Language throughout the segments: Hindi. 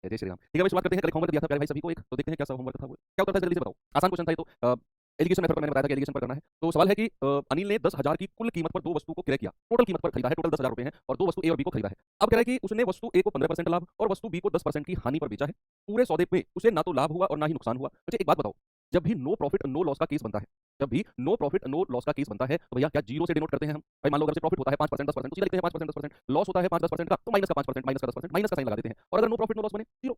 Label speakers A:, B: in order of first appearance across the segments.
A: जय श्री राम। ठीक है भाई, शुरुआत करते हैं। कल एक होमवर्क दिया था प्यारे भाई सभी को एक, तो देखते हैं क्या सा होमवर्क था वो। क्या उत्तर था जल्दी से बताओ। आसान क्वेश्चन था ये तो। एलिगेशन मेथड पर मैंने बताया था कि एलिगेशन पर करना है। तो सवाल है कि अनिल ने 10,000 की कुल कीमत पर दो वस्तु को क्रय किया। टोटल कीमत पर खरीदा है, टोटल 10,000 रुपए है और दो वस्तु ए और बी को खरीदा है। अब कह रहा है कि उसने वस्तु ए को 15% लाभ और वस्तु बी को 10% की हानि पर बेचा है। पूरे सौदे में उसे ना तो लाभ हुआ और ना ही नुकसान हुआ। अच्छा एक बात बताओ, जब भी नो प्रॉफिट नो लॉस का केस बनता है, जब भी नो प्रॉफिट नो लॉस का केस बनता है तो भैया क्या जीरो से डिनोट करते हैं हम? भाई मान लो अगर से प्रॉफिट होता है 5% 10%, तो सीधा लिखते हैं 5% 10%, लॉस होता है 5 10% का तो माइनस का 5% माइनस का 10%, माइनस का साइन लगा देते हैं। और अगर नो प्रॉफिट नो लॉस बने जीरो।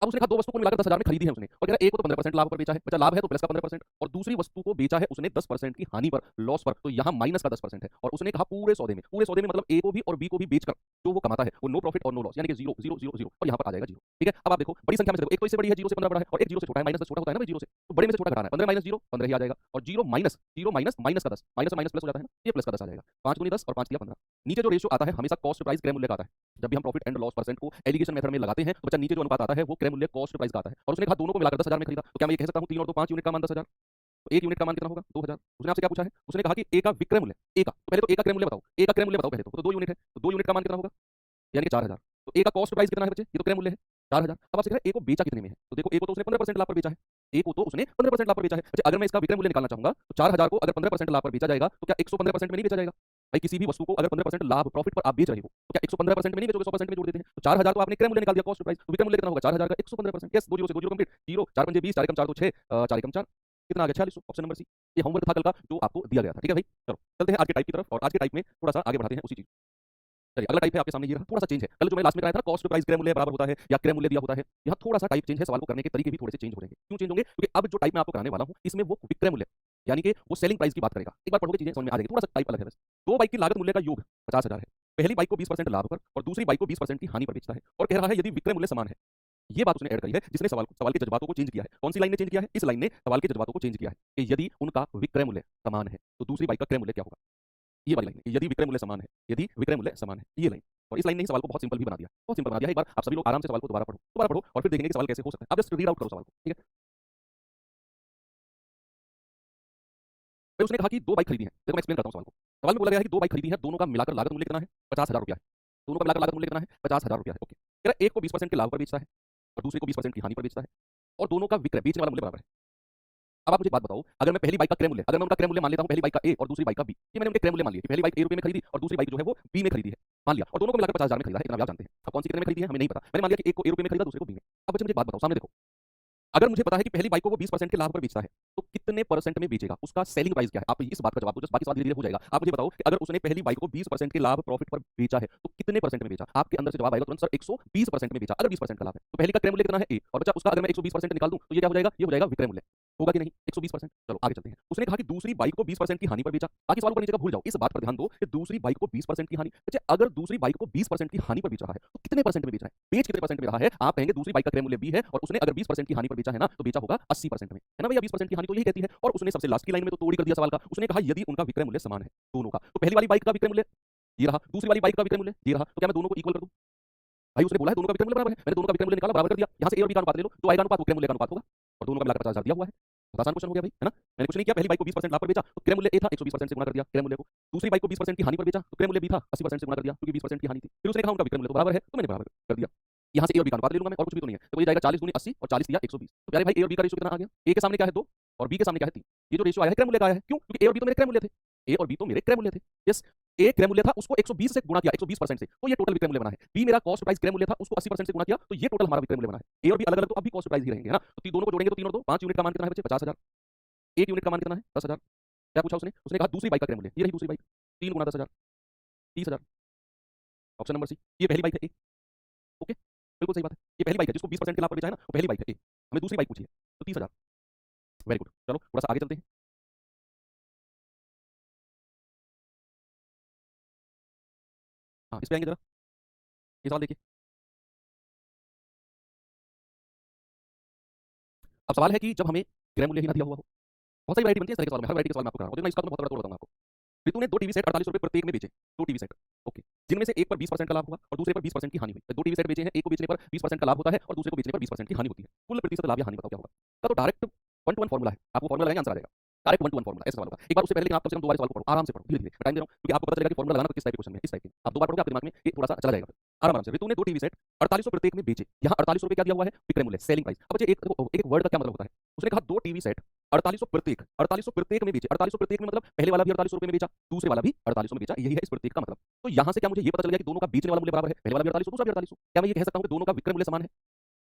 A: अब उसने कहा दो वस्तु को मिलाकर 10,000 में खरीदी है उसने और कह रहा है एक को तो 15% लाभ पर बेचा है, बचा लाभ है तो प्लस का 15%, और दूसरी वस्तु को बेचा है उसने 10% की हानि पर, लॉस पर, तो यहाँ माइनस का 10% है। और उसने कहा पूरे सौदे में, पूरे सौदे में मतलब ए को भी और बी को भी बेचकर जो वो कमाता है वो नो प्रॉफिट और नो लॉस, यानी कि जीरो जीरो जीरो जीरो, और यहाँ पर आ जाएगा जीरो। ठीक है, अब आप देखो बड़ी संख्या में से देखो, एक तो इससे बड़ी है, जीरो से 15 बड़ा है, और एक जीरो से छोटा है, माइनस 10 छोटा होता है ना भाई जीरो से, तो बड़े में से छोटा घटाना है। 15 माइनस जीरो 15 ही आ जाएगा, और जीरो माइनस माइनस का 10, माइनस माइनस प्लस हो जाता है ना, ये प्लस का 10 आ जाएगा। 5 दूनी 10 और 5 तिया 15। नीचे जो रेशियो आता है हमेशा कॉस्ट प्राइस क्रय मूल्य का आता है। जब भी हम प्रॉफिट एंड लॉस परसेंट को एलिगेशन मेथड में लगाते हैं तो बच्चा नीचे जो अनुपात आता है वो क्रय मूल्य कॉस्ट प्राइस का आता है। और उसने कहा दोनों को मिलाकर 10,000 में खरीदा, तो क्या मैं ये कह सकता हूँ 3 और 2 5 यूनिट का मान 10,000, तो एक यूनिट का मान कितना होगा 2,000। उसने आपसे क्या पूछा है, उसने कहा कि ए का विक्रय मूल्य, ए का, तो पहले तो ए का क्रय मूल्य बताओ, ए का क्रय मूल्य बताओ पहले तो 2 यूनिट है, तो 2 यूनिट का मान कितना होगा, यानी कि 4,000। तो ए का कॉस्ट प्राइस कितना है बच्चे, ये तो क्रय मूल्य है 4,000। अब आपसे कह रहा है ए को बेचा कितने में है, तो देखो ए को तो उसने 15% लाभ पर बेचा है, ए को तो उसने 15% लाभ पर बेचा है। अच्छा अगर मैं इसका विक्रय मूल्य निकालना चाहूंगा तो 4,000 को अगर 15% लाभ पर बेचा जाएगा तो क्या 115% में नहीं बेचा जाएगा? भाई किसी भी वस्तु को अगर 15% लाभ प्रॉफिट पर आप बेच रहे हो तो क्या 115% में नहीं बेचोगे, 100% में जोड़ देते हैं। तो 4,000 तो आपने क्रय मूल्य निकाल दिया कॉस्ट प्राइस, तो विक्रय मूल्य कितना होगा 4,000 का 115%। यस, 2 जीरो से 2 जीरो कंप्लीट, जीरो 4 पंजे 20, 4 एकम 4 तो 6, 4 एकम 4 कितना आ गया 46, ऑप्शन नंबर सी। ये होमवर्क था कल का जो आपको दिया गया था। ठीक है भाई, चलो चलते हैं आज के टाइप की तरफ, और आज के टाइप में थोड़ा सा आगे बढ़ाते हैं उसी चीज। चलिए अगला टाइप है आपके सामने, ये रहा, थोड़ा सा चेंज है। कल जो मैं लास्ट में कराया था कॉस्ट प्राइस क्रय मूल्य बराबर होता है या क्रय मूल्य दिया होता है, यहाँ थोड़ा सा टाइप चेंज है, सवाल को करने के तरीके भी थोड़े से चेंज हो जाएंगे। क्यों चेंज होंगे? क्योंकि अब जो टाइप मैं आपको कराने वाला हूँ इसमें वो विक्रय मूल्य यानी कि वो सेलिंग प्राइस की बात करेगा। एक बार पढ़ोगे चीजें समझ में आ जाएगी, थोड़ा सा टाइप अलग है। बस दो बाइक की लागत मूल्य का योग 50,000 है। पहली बाइक को 20% लाभ पर और दूसरी बाइक को 20% की हानि पर बेचता है, और कह रहा है यदि विक्रय मूल्य समान है। ये बात उसने ऐड करी है जिसने सवाल के जज्बातों को चेंज किया है। कौन सी लाइन ने चेंज किया है? इस लाइन ने सवाल के जज्बातों को चेंज किया है कि यदि उनका विक्रय मूल्य समान है तो दूसरी बाइक का क्रय मूल्य क्या होगा। ये वाली लाइन, यदि विक्रय मूल्य समान है, यदि विक्रय मूल्य समान है, ये लाइन। और इस लाइन ने ही सवाल को बहुत सिंपल भी बना दिया, बहुत सिंपल बना दिया है। एक बार आप सभी लोग आराम से सवाल को दोबारा पढ़ो और फिर देखेंगे कि सवाल कैसे हो सकता है। आप जस्ट रीड आउट करो सवाल को, ठीक है। फिर उसने कहा कि दो बाइक खरीदी है, देखो मैं एक्सप्लेन करता हूँ सवाल को। सवाल में बोला गया है कि दो बाइक खरीदी है, दोनों का मिलाकर लागत मूल्य कितना है 50,000 रुपया है। दोनों का मिलाकर लागत मूल्य कितना है 50,000 रुपया है। ओके, कह रहा है एक को 20% के लाभ पर बेचता है और दूसरे को 20% की हानि पर बेचता है, और दोनों का विक्रय बेचने वाला मूल्य बराबर है। अब आप मुझे बात बताओ, अगर मैं पहली बाइक का क्रय मूल्य, अगर मैं उनका क्रय मूल्य मान लेता हूं, पहली बाइक का ए और दूसरी बाइक का बी, ये मैंने उनके क्रय मूल्य मान लिए कि पहली बाइक ए रुपए में खरीदी और दूसरी बाइक जो है वो बी में खरीदी है, मान लिया, और दोनों को मिलाकर 50,000 में खरीदा है। इतना आप जानते हैं। अब कौन सी कितने में खरीदी है हमें नहीं पता, मैंने मान लिया कि एक को ए रुपए में खरीदा, दूसरे को बी में। अब बच्चे मुझे बात बताओ, सामने देखो, अगर मुझे पता है कि पहली बाइक को वो 20% के लाभ पर बेचता है तो कितने परसेंट में बेचेगा, उसका सेलिंग प्राइस क्या है? आप इस बात का जवाब दो, बाकी सवाल धीरे धीरे हो जाएगा। आप मुझे बताओ कि अगर उसने पहली बाइक को 20% के लाभ प्रॉफिट पर बेचा है तो कितने परसेंट में बेचा? आपके अंदर से जवाब आएगा तुरंत, सर 120% में बेचा। अगर 20% का लाभ है तो पहली का क्रय मूल्य कितना है ए, और बच्चा उसका अगर मैं 120% निकाल दूं तो ये क्या हो जाएगा, ये हो जाएगा विक्रय मूल्य। होगा कि नहीं 120%? चलो आगे चलते हैं। उसने कहा कि दूसरी बाइक को 20% की हानि पर बेचा। बाकी सवाल को नीचे का भूल जाओ, इस बात पर ध्यान दो कि दूसरी बाइक को 20% की हानि, अच्छा अगर दूसरी बाइक को 20% की हानि पर बेच रहा है तो कितने परसेंट में बेच रहा है, बेच कितने परसेंट में रहा है? आप कहेंगे दूसरी बाइक का क्रय मूल्य बी है और उसने अगर 20% की हानि पर बेचा है ना तो बेचा होगा 80% में, है ना भैया। 20% की हानि तो यही कहती है। और उसने सबसे लास्ट की लाइन में तो तोड़ ही कर दिया सवाल का। उसने कहा यदि उनका विक्रय मूल्य समान है दोनों का, तो पहली वाली बाइक का विक्रय मूल्य ये रहा, दूसरी वाली बाइक का विक्रय मूल्य ये रहा, तो क्या मैं दोनों को इक्वल कर दूं? भाई उसने बोला है दोनों का विक्रय मूल्य बराबर है, मैंने दोनों का विक्रय मूल्य निकाला, बराबर कर दिया। यहाँ से ए और बी का अनुपात ले लो, जो आएगा अनुपात वो क्रय मूल्य का अनुपात होगा, और दोनों का मिलाकर 50,000 दिया हुआ है। बहुत आसान क्वेश्चन हो गया भाई, है ना। मैंने कुछ नहीं किया, पहली बाइक को 20% लाभ पर बेचा तो क्रय मूल्य ए था, 120% से गुणा कर दिया क्रय मूल्य को। दूसरी बाइक को 20% की हानि पर बेचा तो क्रय मूल्य बी था, 80% से गुणा कर दिया क्योंकि 20% की हानि थी। फिर उसने कहा उनका विक्रय मूल्य तो बराबर है, तो मैंने बराबर कर दिया। यहाँ से ए और बी का अनुपात ले लूंगा मैं, और कुछ भी तो नहीं है, तो ये जाएगा 40 दूनी 80 और 40 दिया 120। तो प्यारे भाई ए और बी का रेशियो कितना आ गया? ए के सामने क्या है 2 और बी के सामने क्या है 3। ये जो रेशियो आया है क्रय मूल्य का आया है। क्यों? क्योंकि ए और बी तो मेरे क्रय मूल्य थे, ए और बी तो मेरे क्रय मूल्य थे। यस, ए क्रय मूल्य था, उसको 120 से गुणा किया 120% से, तो ये टोटल विक्रय मूल्य बना है। बी मेरा कॉस्ट प्राइस क्रय मूल्य था, उसको 80% से गुणा किया, तो ये टोटल हमारा विक्रय मूल्य बना है। ए और बी अलग अलग तो अब भी कॉस्ट प्राइस ही रहेंगे, है ना। तो दोनों को जोड़ेंगे तो 3 और 2 5 यूनिट का मान कितना है बच्चे 50,000। एक यूनिट का मान कितना है 10,000। क्या पूछा उसने? उसने कहा दूसरी बाइक का क्रय मूल्य, ये रही दूसरी बाइक, 3 गुना 10,000 30,000, ऑप्शन नंबर सी। ये पहली बाइक है ए, ओके बिल्कुल सही बात है। ये पहली बाइक है जिसको 20% के लाभ पर बेचा है ना, वो पहली बाइक है ए। हमें दूसरी बाइक पूछी है तो 30,000। वेरी गुड, चलो थोड़ा सा आगे चलते हैं। हाँ इस पे आएंगे जरा, ये सवाल देखिए। अब सवाल है कि जब हमें क्रय मूल्य ही ना दिया हुआ हो, बहुत सारी वैरायटी बनती है इस तरह के सवाल में, हर वैरायटी के सवाल मैं आपको करा रहा हूँ, तो मैं इसका तो बहुत बड़ा तोड़ बताऊंगा आपको। ऋतु ने दो टीवी सेट 48 रुपए प्रत्येक में बेचे, दो टीवी सेट, ओके, जिनमें से एक पर 20% का लाभ हुआ और दूसरे पर 20% की हानि हुई। दो टीवी सेट बेचे हैं, एक को बेचने पर 20% का लाभ होता है और दूसरे को बेचने पर 20% की हानि होती है। कुल प्रतिशत लाभ या हानि बताओ क्या होगा। का तो डायरेक्ट 1 to 1 फॉर्मूला है, आपको फॉर्मूला लगाएंगे आंसर आ जाएगा। डायरेक्ट 1 to 1 फॉर्मूला ऐसा सवाल होगा। एक बार उससे पहले लेकिन आप कम से कम 2 बार सवाल को पढ़ो, आराम से पढ़ो, धीरे धीरे मैं टाइम दे रहा हूँ, क्योंकि आपको पता चलेगा कि फॉर्मूला लगाना किस टाइप के क्वेश्चन में, इस टाइप के। आप 2 बार पढ़ोगे आपके दिमाग में ये थोड़ा सा चला जाएगा। आराम आराम से। ऋतु ने 2 टीवी सेट 4800 प्रत्येक में बेचे। यहाँ 4800 रुपए क्या दिया हुआ है? विक्रय मूल्य, सेलिंग प्राइस। अब बच्चे एक वर्ड का क्या मतलब होता है? उसने कहा 2 टीवी सेट 4800 प्रत्येक, 4800 प्रत्येक में बेचे। 4800 प्रत्येक में मतलब पहले वाला भी 4800 रुपए में बेचा, दूसरे वाला भी 4800 में बेचा, यही है इस प्रत्येक का मतलब। तो यहाँ से क्या मुझे ये पता चल गया कि दोनों का बेचने वाला मूल्य बराबर है, पहले वाला भी 4800 दूसरा भी 4800। क्या मैं ये कह सकता हूँ कि दोनों का विक्रय मूल्य समान है?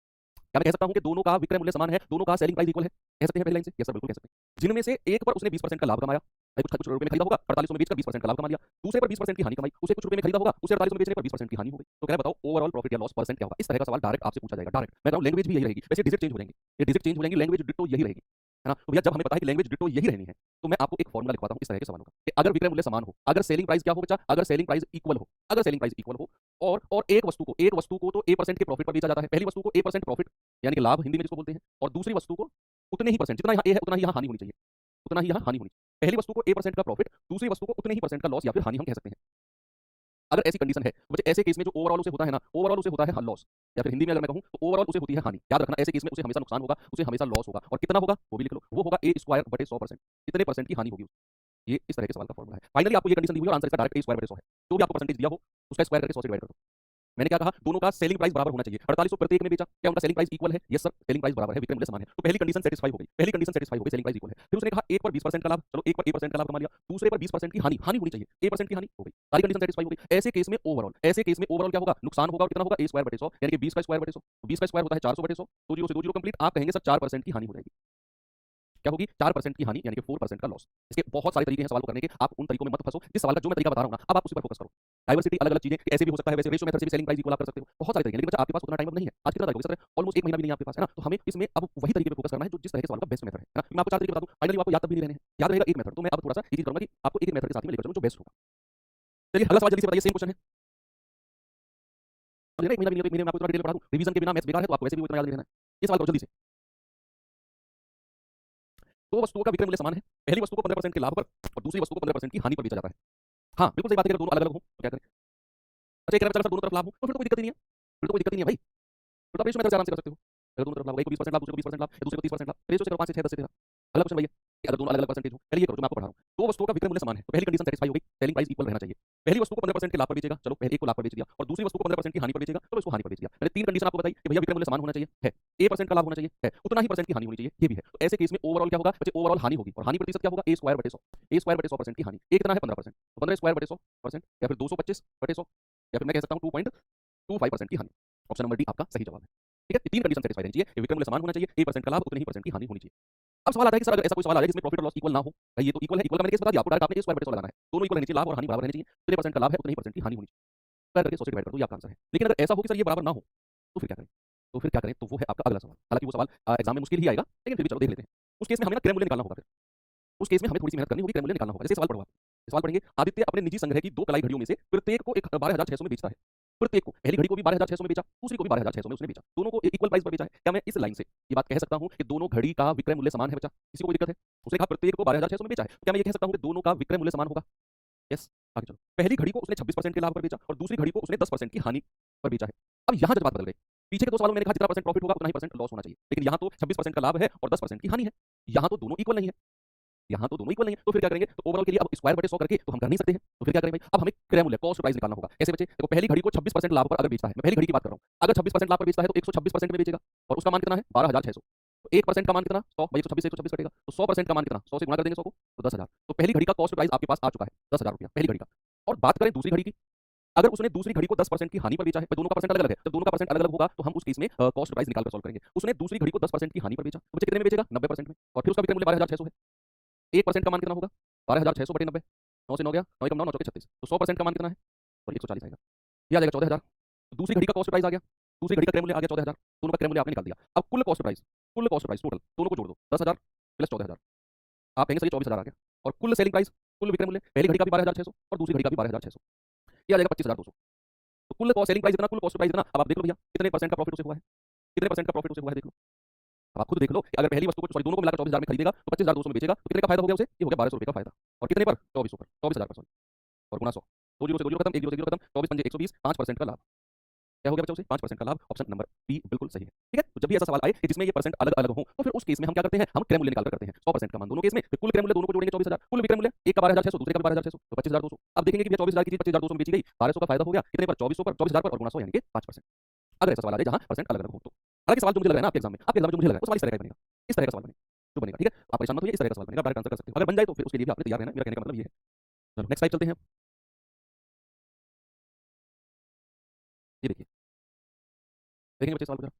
A: क्या मैं कह सकता हूँ कि दोनों का विक्रय मूल्य समान है, दोनों का सेलिंग प्राइस इक्वल है? कह सकते हैं पहली लाइन से? यस सर, बिल्कुल कह सकते हैं। जिनमें से एक पर उसने 20% का लाभ कमाया, कुछ कुछ रुपए में खरीदा होगा, 4800 में बेचकर 20% का लाभ कमा लिया। दूसरे पर 20% की हानि कमाई, उसे कुछ रुपए में खरीदा होगा, उसे 4800 में बेचने पर 20% की हानि हो गई। तो कह रहा है बताओ ओवरऑल प्रॉफिट या लॉस परसेंट क्या होगा? इस तरह का सवाल डायरेक्ट आपसे पूछा जाएगा, डायरेक्ट। मैं कहूँ लैंग्वेज भी यही रहेगी, वैसे डिजिट चेंज हो जाएंगे, ये डिजिट चेंज हो जाएंगी, लैंग्वेज डिट्टो यही रहेगी, है ना? तो भैया जब हमें पता है कि लैंग्वेज डिट्टो यही रहनी है, तो मैं आपको एक फॉर्मूला लिखवाता हूँ इस तरह के सवालों का कि अगर विक्रय मूल्य समान हो, अगर सेलिंग प्राइस क्या हो बच्चा? अगर सेलिंग प्राइस इक्वल हो, अगर सेलिंग प्राइस इक्वल हो और एक वस्तु को तो A% के प्रॉफिट पर बेचा जाता है। पहली वस्तु को A% प्रॉफिट यानी कि लाभ हिंदी में जिसको बोलते हैं, और दूसरी वस्तु को उतने ही परसेंट, जितना यहाँ A है उतना ही यहाँ हानि होनी चाहिए, उतना ही यहाँ हानि होनी चाहिए। पहली वस्तु को A% का प्रॉफिट, दूसरी वस्तु को उतने ही परसेंट का लॉस या फिर हानि हम कह सकते हैं। अगर ऐसी कंडीशन है तो बच्चे ऐसे केस में जो ओवरऑल उसे होता है ना, ओवरऑल उसे होता है लॉस, या फिर हिंदी में अगर मैं कहूँ तो ओवरऑल उसे होती है हानि। याद रखना ऐसे केस में उसे हमेशा नुकसान होगा, उसे हमेशा लॉस होगा, और कितना होगा वो भी लिख लो, वो होगा A²/100%। कितने परसेंट की हानि होगी? ये इस तरह के सवाल का फॉर्मूला है। फाइनली आपको ये कंडीशन दी हुई है और आंसर इसका डायरेक्ट A²/100 है। जो भी आपको परसेंटेज दिया हो उसका स्क्वायर करके 100 से डिवाइड कर दो। मैंने क्या कहा? दोनों का सेलिंग प्राइस बराबर होना चाहिए। 4800 प्रत्येक में बेचा, क्या उनका सेलिंग प्राइस इक्वल है? यस सर, सेलिंग प्राइस बराबर है, विक्रय मूल्य समान है। तो पहली कंडीशन सेटिस्फाई हो गई, पहली कंडीशन सेटिस्फाई हो गई, सेलिंग प्राइस इक्वल है। फिर उसने कहा एक पर 20% का लाभ, चलो एक पर 1% का लाभ कमा लिया, दूसरे पर 20% की हानि, हानि होनी चाहिए, 1% की हानि हो गई, सारी कंडीशन सेटिस्फाई हो गई। ऐसे केस में ओवरऑल क्या होगा? नुकसान होगा, और कितना होगा? A²/100 यानी कि 20 का स्क्वायर बटे 100, 20 का स्क्वायर होता है 400/100, 2 जीरो से 2 जीरो कंप्लीट। आप कहेंगे सर 4% की हानि हो जाएगी। क्या होगी? 4% की हानि यानी कि 4% का लॉस। इसके बहुत सारे तरीके हैं सवाल को करने के, आप उन तरीकों में मत फंसो। जिस सवाल का जो मैं तरीका बता रहा हूं ना, अब आप उसी पर फोकस करो। डाइवर्सिटी अलग अलग चीजें ऐसे भी हो सकता है, वैसे रेशियो मेथड से भी सेलिंग प्राइस इक्वल आप कर सकते हो, बहुत सारे तरीके हैं, लेकिन बच्चा आपके पास उतना टाइम अब नहीं है। आज कितना तारीख हो गई सर? ऑलमोस्ट 1 महीना भी नहीं है आपके पास, है ना? तो हमें इसमें अब वही तरीके पे फोकस करना है जो जिस तरह के सवाल का बेस्ट मेथड है ना? मैं आपको 4 तरीके बता दूं, फाइनली आपको याद तब भी नहीं रहने हैं, याद रहेगा एक मेथड। तो मैं अब थोड़ा सा ये चीज करूंगा कि आपको एक मेथड के साथ ही मैं लेकर चलूं जो बेस्ट होगा। चलिए अगला सवाल जल्दी से बताइए, सेम क्वेश्चन है। समझ रहे हैं? 1 महीना भी नहीं, 1 महीने में आपको थोड़ा डिटेल पढ़ा दूं, रिवीजन के बिना मैथ्स बेकार है, तो आपको वैसे भी वो इतना याद नहीं रहना है। ये सवाल करो जल्दी से। दो वस्तुओं का विक्रय मूल्य समान है, पहली वस्तु को 15% के लाभ पर और दूसरी वस्तु को 15% की हानि पर बेचा जाता है। हाँ बिल्कुल सही बात है, अगर दोनों अलग अलग हो तो क्या करें? अच्छा एक तरफ दोनों तरफ लाभ हो तो फिर तो कोई दिक्कत ही नहीं है, फिर तो कोई दिक्कत ही नहीं है भाई, फिर तो आप रेशियो मेथड से आराम से कर सकते हो। अगर दोनों तरफ लाभ, एक को 20% लाभ, दूसरे को 20% लाभ, या दूसरे को 30% लाभ, रेशियो से करो 5 से 6 10 से 13। अगला क्वेश्चन भैया कि अगर दोनों अलग अलग परसेंटेज हो, पहले ये करो जो मैं आपको पढ़ा रहा हूँ। दो वस्तुओं का विक्रय मूल्य समान है, तो पहली कंडीशन सेटिस्फाई हो गई, सेलिंग प्राइस इक्वल रहना चाहिए। पहली वस्तु को 15% के लाभ पर बेचेगा, चलो पहले एक को लाभ पर बेच दिया, और दूसरी वस्तु को 15% की हानि पर बेचेगा, तो इसको हानि पर बेच दिया। मैंने 3 कंडीशन आपको बताई कि भैया विक्रय मूल्य समान होना चाहिए, है, A% का लाभ होना चाहिए, है, उतना ही परसेंट की हानि होनी चाहिए, ये भी है। तो ऐसे केस में ओवरऑल क्या होगा बच्चे? ओवरऑल हानि होगी, और हानि प्रतिशत क्या होगा? A²/100, A²/100% की हानि। ए कितना है? 15%, तो 15²/100%, या फिर 225/100, या फिर मैं कह सकता हूँ 2.25% की हानि। ऑप्शन नंबर डी आपका सही जवाब है। ठीक है, ये 3 कंडीशन सेटिस्फाई रहनी चाहिए, विक्रय मूल्य समान होना चाहिए, A% का लाभ, उतने ही परसेंट की हानि होनी चाहिए। अब सवाल आता है कि सर अगर ऐसा कोई सवाल आ जाए जिसमें प्रॉफिट और लॉस इक्वल ना हो, भाई ये तो इक्वल है, इक्वल का मैंने केस बता दिया आपको, डायरेक्ट आपने A²/100 लगाना है, दोनों इक्वल रहनी चाहिए, लाभ और हानि बराबर रहनी चाहिए, उतने परसेंट का लाभ है, उतने ही परसेंट की हानि होनी चाहिए, स्क्वायर करके 100 से डिवाइड कर दो, ये आपका आंसर है। लेकिन अगर ऐसा हो कि सर ये बराबर ना हो तो फिर क्या करें? तो फिर क्या करें? तो वो है आपका अगला सवाल। हालांकि वो सवाल एग्जाम में मुश्किल ही आएगा, लेकिन फिर भी चलो देख लेते हैं। उस केस में हमें ना क्रय मूल्य निकालना होगा। फिर उस केस में हमें थोड़ी सी मेहनत करनी होगी, क्रय मूल्य निकालना होगा। जैसे सवाल पढ़ो आप, सवाल पढ़ेंगे, आदित्य अपने निजी संग्रह की 2 कलाई घड़ियों में से प्रत्येक को 12600 में बेचता है। प्रत्येक को, पहली घड़ी को भी 12600 में बेचा, दूसरी को भी 12600 में उसने बेचा, दोनों को इक्वल प्राइस पर बेचा है। क्या मैं इस लाइन से ये बात कह सकता हूं कि दोनों घड़ी का विक्रय मूल्य समान है बच्चा? किसी को कोई दिक्कत है? उसने कहा प्रत्येक को 12600 में बेचा है, क्या मैं ये कह सकता हूं कि दोनों का विक्रय मूल्य समान होगा? यस, आगे चलो। पहली घड़ी को उसने 26% के लाभ पर बेचा और दूसरी घड़ी को उसने 10% की हानि पर बेचा है। अब यहां जज्बात बदल गए। पीछे के 2 सवालों में मैंने कहा जितना परसेंट प्रॉफिट होगा उतना ही परसेंट लॉस होना चाहिए, लेकिन यहां तो 26% का लाभ है और 10% की हानि है। यहां तो दोनों इक्वल नहीं है, यहाँ तो दोनों इक्वल नहीं है, तो फिर क्या करेंगे? तो ओवरऑल के लिए अब स्क्वायर/100 करके तो हम कर नहीं सकते हैं, तो फिर क्या करें भाई? अब हमें क्रय मूल्य, कॉस्ट प्राइस निकालना होगा। कैसे बच्चे? देखो पहली घड़ी को 26% लाभ पर अगर बेचता है, मैं पहली घड़ी की बात कर रहा हूँ, अगर 26% लाभ पर बेचता है तो 126% में बेचेगा, और उसका मान कितना है? 12600। तो 1% का मान कितना? 100, भाई 126 से 126 कटेगा, तो 100% का मान कितना? 100 से गुणा कर देंगे 100 को, तो 10,000। तो पहली घड़ी का कॉस्ट प्राइस आपके पास आ चुका है, 10,000 रुपया पहली घड़ी का। और बात करें दूसरी घड़ी की, अगर उसने दूसरी घड़ी को 10% की हानि पर बेचा है, दोनों का परसेंट अलग अलग है, जब दोनों का परसेंट अलग अलग होगा तो हम उस केस में कॉस्ट प्राइस निकाल कर सॉल्व करेंगे। उसने दूसरी घड़ी को 10% की हानि पर बेचा, तो बच्चे कितने में बेचेगा? 90% में, और फिर उसका विक्रय मूल्य 12600 है। 1% का मान कितना होगा? 12600 बटे 90, 9 से 9 गया, 9 एकम 9, 9 चौके 36, तो 100% का मान कितना है? और 140 आएगा, ये आ जाएगा 14000। दूसरी घड़ी का कॉस्ट प्राइस आ गया, दूसरी घड़ी का क्रय मूल्य आ गया 14000, दोनों का क्रय मूल्य आपने निकाल दिया। अब कुल कॉस्ट प्राइस टोटल दोनों को जोड़ दो, 10000 प्लस 14000, आप कहेंगे सर ये 24000 आ गया। और कुल सेलिंग प्राइस, कुल विक्रय मूल्य, पहली घड़ी का भी 12600 और दूसरी घड़ी का भी 12600, ये आ जाएगा 25200। तो कुल कॉस्ट सेलिंग प्राइस इतना, कुल कॉस्ट प्राइस इतना। अब आप देख लो भैया कितने परसेंट का प्रॉफिट उसे हुआ है, कितने परसेंट का प्रॉफिट उसे हुआ है, देख लो। अब आप खुद देख लो कि अगर पहली वस्तु को, सॉरी, दोनों को मिलाकर 24000 में खरीदेगा तो 25200 में बेचेगा, तो कितने का फायदा हो गया उसे? ये हो गया 1200 रुपए का फायदा। और कितने पर? 2400 पर, 24000 पर, सॉरी, और गुना 100, 2 जीरो से 2 जीरो खत्म, 1 जीरो से 0 खत्म, 24 पंजे 120, 5% का लाभ। क्या हो गया बच्चों से? 5% का लाभ। ऑप्शन नंबर बी बिल्कुल सही है। ठीक है, तो जब भी ऐसा सवाल आए कि जिसमें ये परसेंट अलग अलग हो तो फिर उस केस में हम क्या करते हैं, हम क्रय मूल्य निकाल कर करते हैं 100% का मान दोनों केस में, फिर कुल क्रय मूल्य दोनों को जोड़ेंगे 24,000, कुल विक्रय मूल्य एक का 12,600, दूसरे का 12,600, तो 25,200। अब देखेंगे कि 24,000 की चीज 25,200 में बेची गई, 1200 का फायदा हो गया कितने पर, 2400 पर, 24,000 पर और गुणा 100 यानी कि 5%। अगर ऐसा सवाल आ जाए जहां परसेंट अलग अलग हो तो। हालांकि सवाल जो मुझे लग रहा है ना आपके एग्जाम में जो मुझे लग रहा है वो सवाल इस तरह का बनेगा, इस तरह का सवाल बनेगा जो बनेगा, ठीक है। आप परेशान मत होइए, इस तरह का सवाल बनेगा, डायरेक्ट आंसर कर सकते हो। अगर बन जाए तो फिर उसके लिए भी आपने तैयार रहना, मेरा कहने का मतलब ये है। चलो नेक्स्ट टाइप चलते हैं। ये देखिए, देखेंगे बच्चे सवाल को जरा।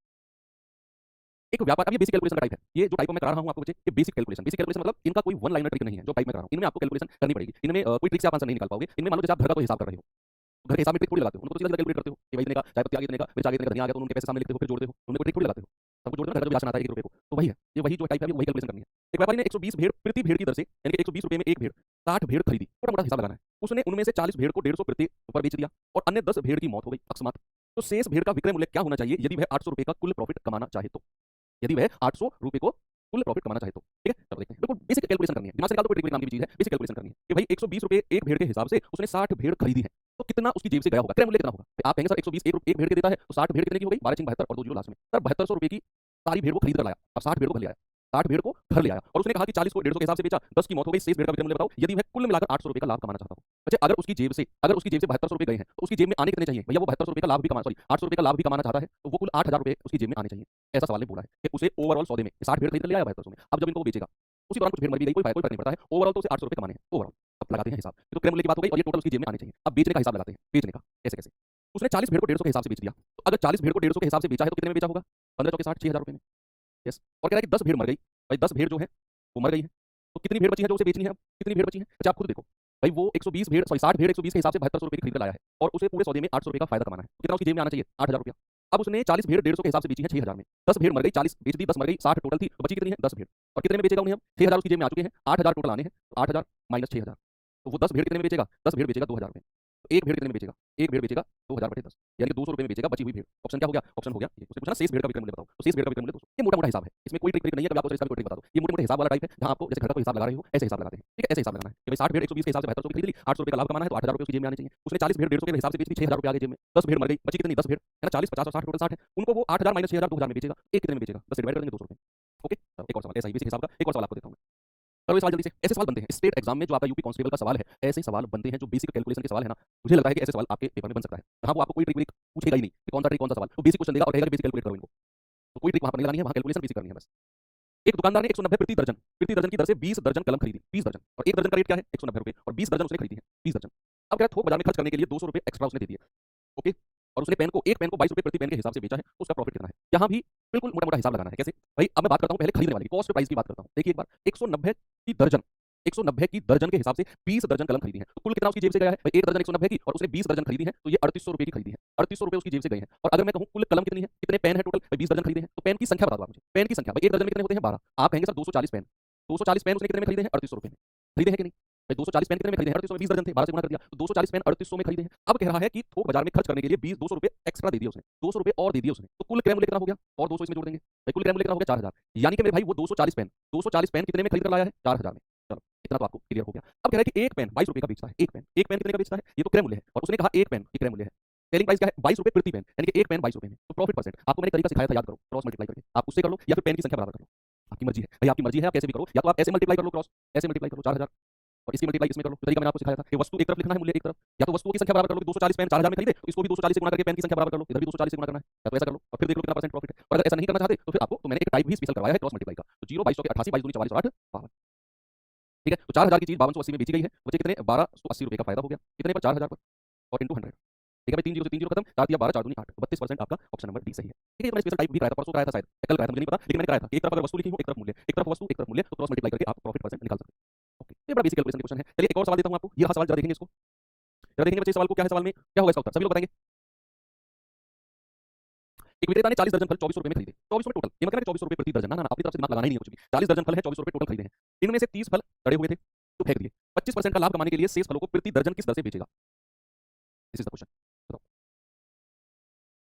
A: एक व्यापार, अब ये बेसिक कैलकुलेशन का टाइप है, ये जो टाइप मैं करा रहा हूं आपको बच्चे, ये बेसिक कैलकुलेशन मतलब इनका कोई वन लाइनर ट्रिक नहीं है जो टाइप मैं करा रहा हूं, इनमें आपको कैलकुलेशन करनी पड़ेगी, इनमें कोई ट्रिक से आप आंसर नहीं निकाल पाओगे। इनमें मान लो जैसे आप घर का कोई हिसाब कर रहे हो, घर के हिसाब में ट्रिक थोड़ी लगाते हो, उनको तो सीधा कैलकुलेट करते हो कि भाई इतने का चाय पत्ती आ गई, इतने का मिर्च आ गई, इतने का धनिया आ गया, तो उनके पैसे सामने लिखते हो, फिर जोड़ते हो, उनमें कोई ट्रिक थोड़ी लगाते हो, सबको जोड़ देना, घर का जो राशन आता है 1 रुपए को, तो वही है, ये वही जो टाइप है, वही कैलकुलेशन करनी है। एक व्यापारी ने 120 भेड़ प्रति भेड़ की दर से, यानी कि 120 रुपए में एक भेड़ 60 भेड़ खरीदी, छोटा मोटा हिसाब लगाना है। उसने उनमें से 40 भेड़ को 150 प्रति पर बेच दिया और अन्य 10 भेड़ की मौत हो गई अकस्मात। तो शेष भेड़ का विक्रय मूल्य क्या होना चाहिए यदि वह 800 रुपए का कुल प्रॉफिट कमाना चाहे तो, यदि वह 800 रुपए को कुल प्रॉफिट कमाना चाहे तो, ठीक है। चलो देखते हैं, बिल्कुल बेसिक कैलकुलेशन करनी है, दिमाग से निकाल दो, कोई ट्रिक नाम की चीज है, बेसिक कैलकुलेशन करनी है कि भाई 120 रुपए एक भेड़ के हिसाब से उसने 60 भेड़ खरीदी है, तो कितना उसकी जेब से गया होगा, क्रय मूल्य कितना होगा। आप कहेंगे सर 120 एक भेड़ के देता है तो 60 भेड़ कितने की हो गई, 12 72 और 2 जीरो लास्ट में, सर 7200 रुपए की सारी भेड़ को खरीद कर लाया और 60 भेड़ को घर ले आया, 60 भेड़ को घर ले आया और उसने कहा कि 40 को 150 के हिसाब से बेचा, 10 की मौत हो गई, शेष भेड़ का विक्रय मूल्य बताओ यदि वह कुल मिलाकर 800 रुपए का लाभ कमाना चाहता हो। अच्छा, अगर उसकी जेब से 7200 रुपए गए हैं तो उसकी जेब में आने कितने चाहिए भैया, वो 7200 रुपए का लाभ भी कमा, सॉरी 800 रुपए का लाभ भी कमाना चाहता है, तो वो कुल 8000 रुपए उसकी जेब में आने चाहिए। ऐसा सवाल ने बोला है कि उसे ओवरऑल सौदे में 60 भेड़ खरीद कर ले आया 7200 में, अब जब इनको वो बेचेगा उसी दौरान कुछ भेड़ मर भी गई, कोई फर्क नहीं पड़ता है, ओवरऑल तो उसे 800 रुपए कमाने हैं ओवरऑल। अब लगाते हैं हिसाब, तो क्रय मूल्य की बात हो गई और ये टोटल उसकी जेब में आने चाहिए। अब बेचने का हिसाब लगाते हैं, बेचने का कैसे कैसे, उसने 40 भेड़ को 150 के हिसाब से बेच दिया, तो अगर 40 भेड़ को 150 के हिसाब से बेचा है तो कितने में बेचा होगा, 15 चौके 60, 6000 रुपए में, यस। और कह रहा है कि 10 भेड़ मर गई, भाई 10 भेड़ जो है वो मर गई है, तो कितनी भेड़ बची है जो उसे बेचनी है, अब कितनी भेड़ बची है, अच्छा आप खुद देखो भाई, वो 120 भेड़, सॉरी 60 भेड़ 120 के हिसाब से 7200 रुपए की खरीद कर लाया है और उसे पूरे सौदे में 800 रुपए का फायदा कमाना है, तो कितना उसकी जेब में आना चाहिए, 8000 रुपया। अब उसने 40 भेड़ 150 के हिसाब से बेची है 6000 में, 10 भेड़ मर गई, 40 बेच दी, 10 मर गई, 60 टोटल थी, तो बची कितनी है 10 भेड़, और कितने में बेचेगा उन्हें, हम 6000 उसकी जेब में आ चुके हैं, 8000 टोटल आने हैं, तो 8000 माइनस 6000, तो वो 10 भेड़ कितने में बेचेगा, 10 भेड़ बेचेगा 2000 में, तो एक भेड़ कितने में बेचेगा, एक भेड़ बेचेगा 2000 बटे 10 यानी कि 200 रुपए में बेचेगा बची हुई भेड़। ऑप्शन क्या हो गया, ऑप्शन हो गया ये, उसने पूछा ना शेष भेड़ का विक्रय मूल्य बताओ, तो शेष भेड़ का विक्रय मूल्य 200। ये मोटा मोटा हिसाब है, इसमें कोई ट्रिक नहीं है, कभी आपको इसका भी कोई ट्रिक बता दो, ये मोटे मोटे हिसाब वाला टाइप है जहां आपको जैसे घर का कोई हिसाब लगा रहे हो ऐसे हिसाब लगाते हैं, ठीक है, ऐसे हिसाब लगाना है कि भाई 60 भेड़ 120 के हिसाब से 7200 की खरीद ली, 800 रुपए का लाभ कमाना है तो 8000 रुपए उसकी जेब में आने चाहिए। उसने 40 भेड़ 150 के हिसाब से बेच दी, 6000 रुपए आ गए जेब में, 10 भेड़ मर गई, बची कितनी 10 भेड़ है ना, 40 50 और 60 टोटल 60 है, उनको वो 8000 माइनस 6000 2000 में बेचेगा, एक कितने में बेचेगा, 10 से डिवाइड कर देंगे 200 रुपए। ओके, एक और सवाल ऐसा ही बेसिक हिसाब का, एक और सवाल आपको देता हूं मैं, करो ये सवाल जल्दी से। ऐसे सवाल बनते हैं स्टेट एग्जाम में, जो आपका यूपी कांस्टेबल का सवाल है, ऐसे सवाल बनते हैं जो बेसिक कैलकुलेशन के सवाल है ना, मुझे लगता है कि ऐसे सवाल आपके पेपर में बन सकता है। हाँ, वो आपको कोई ट्रिक पूछेगा ही नहीं कि कौन सा ट्रिक कौन सा सवाल, वो बेसिक क्वेश्चन देगा और कहेगा बेसिक कैलकुलेट करो इनको, तो कोई ट्रिक वहां पर नहीं लगानी है, वहां कैलकुलेशन बेसिक करनी है बस। एक दुकानदार ने 190 प्रति दर्जन की दर से 20 दर्जन कलम खरीदी, 20 दर्जन, और एक दर्जन का रेट क्या है 190 रुपए, और 20 दर्जन उसने खरीदी है, 20 दर्जन। अब क्या थोक बाजार में खर्च करने के लिए 200 रुपए एक्स्ट्रा उसने दे दिए, ओके, और उसने पेन को, एक पेन को 22 रुपए प्रति पेन के हिसाब से बेचा है, तो उसका प्रॉफिट कितना है। यहाँ भी बिल्कुल मोटा मोटा हिसाब लगाना है। कैसे भाई, अब मैं बात करता हूँ पहले खरीदने वाली कॉस्ट प्राइस की बात करता हूँ। देखिए एक बार 190 की दर्जन, 190 की दर्जन के हिसाब से 20 दर्जन कलम खरीदी है, तो कुल कितना उसकी जेब से गया है भाई, एक दर्जन 190 की और उसने 20 दर्जन खरीदी है, तो ये 3800 रुपए की खरीदी है, 3800 रुपए उसकी जेब से गए हैं। और अगर मैं कहूँ कुल कलम कितनी है, कितने पेन है टोटल, भाई 20 दर्जन खरीदे हैं, तो पेन की संख्या बता दो आप मुझे, पेन की संख्या भाई, एक दर्जन में कितने होते हैं 12, आप कहेंगे सर 240 पेन, 240 पेन उसने कितने में खरीदे हैं 3800 रुपए में, खरीदे हैं कि नहीं भाई, 240 पेन कितने में खरीदे हैं 3800 में, 20 दर्जन थे 12 से गुणा कर दिया, तो 240 पेन 3800 में खरीदे हैं। अब कह रहा है कि थोक बाजार में खर्च करने के लिए 20 200 रुपए एक्स्ट्रा दे दिए उसने, 200 रुपए और दे दिए उसने, तो कुल क्रय मूल्य कितना हो गया, और 200 इसमें जोड़ देंगे भाई, कुल क्रय मूल्य कितना हो गया 4000, यानी कि मेरे भाई वो 240 पेन कितने में खरीद कर लाया है 4000 में। चलो इतना तो आपको क्लियर हो गया। अब कह रहा है कि एक पेन 22 रुपए का बेचता है, एक पेन कितने का बेचता है, ये तो क्रय मूल्य है, और उसने कहा एक पेन की क्रय मूल्य है, सेलिंग प्राइस क्या है 22 रुपए प्रति पेन, यानी कि एक पेन 22 रुपए में, तो प्रॉफिट परसेंट आपको मैंने तरीका सिखाया था, याद करो, क्रॉस मल्टीप्लाई करके, आप उससे कर लो या फिर पेन की संख्या बराबर कर लो, आपकी मर्जी है भाई, आपकी मर्जी है, आप कैसे भी करो, या तो आप ऐसे मल्टीप्लाई कर लो, क्रॉस ऐसे मल्टीप्लाई करो 4000 और इसकी मल्टीप्लाई इसमें कर लो, तो तरीका मैंने आपको सिखाया था कि वस्तु एक तरफ लिखना है, मूल्य एक तरफ, या तो वस्तुओं की संख्या बराबर कर लो, 240 पेन 4000 में खरीदे तो इसको भी 240 से गुणा करके पेन की संख्या बराबर कर लो, इधर भी 240 से गुणा करना है, या तो ऐसा कर लो और फिर देख लो कितना परसेंट प्रॉफिट है। और अगर ऐसा नहीं करना चाहते तो फिर आपको, तो मैंने एक टाइप भी स्पेशल करवाया है क्रॉस मल्टीप्लाई का, तो 0 22 के 88 22 दूनी 44 और 8 52, ठीक है। तो 4000 की चीज 5280 में बेची गई है, मुझे कितने 1280 रुपए का फायदा हो गया, कितने पर 4000 पर और इंटू 100, ठीक है भाई, 3 जीरो से 3 जीरो खत्म, 4 दिया 12 4 दूनी 8, 32% आपका ऑप्शन नंबर डी सही है, ठीक है। ये मैंने स्पेशल टाइप भी कराया था, परसों कराया था शायद, कल कराया था मुझे नहीं पता, लेकिन मैंने कराया था कि एक तरफ अगर वस्तु लिखी हो एक तरफ मूल्य, एक तरफ वस्तु एक तरफ मूल्य, तो क्रॉस मल्टीप्लाई करके आप प्रॉफिट परसेंट निकाल सकते हैं। ओके, ये बड़ा बेसिक कैलकुलेशन क्वेश्चन है। चलिए एक और सवाल देता हूं आपको, ये सवाल जरा देखेंगे इसको, जरा देखेंगे बच्चे सवाल को, क्या है सवाल में, क्या होगा इसका उत्तर, सभी लोग बताएंगे। एक विक्रेता ने 40 दर्जन फल 2400 रुपए में खरीदे, 2400 टोटल, ये मतलब 2400 रुपए प्रति दर्जन, ना अपनी तरफ से दिमाग लगाना ही नहीं है कुछ भी, 40 दर्जन फल है 2400 रुपए टोटल खरीदे हैं, इनमें से 30 फल सड़े हुए थे तो फेंक दिए, 25% का लाभ कमाने के लिए शेष फलों को प्रति दर्जन किस दर से बेचेगा, दिस इज द क्वेश्चन, बताओ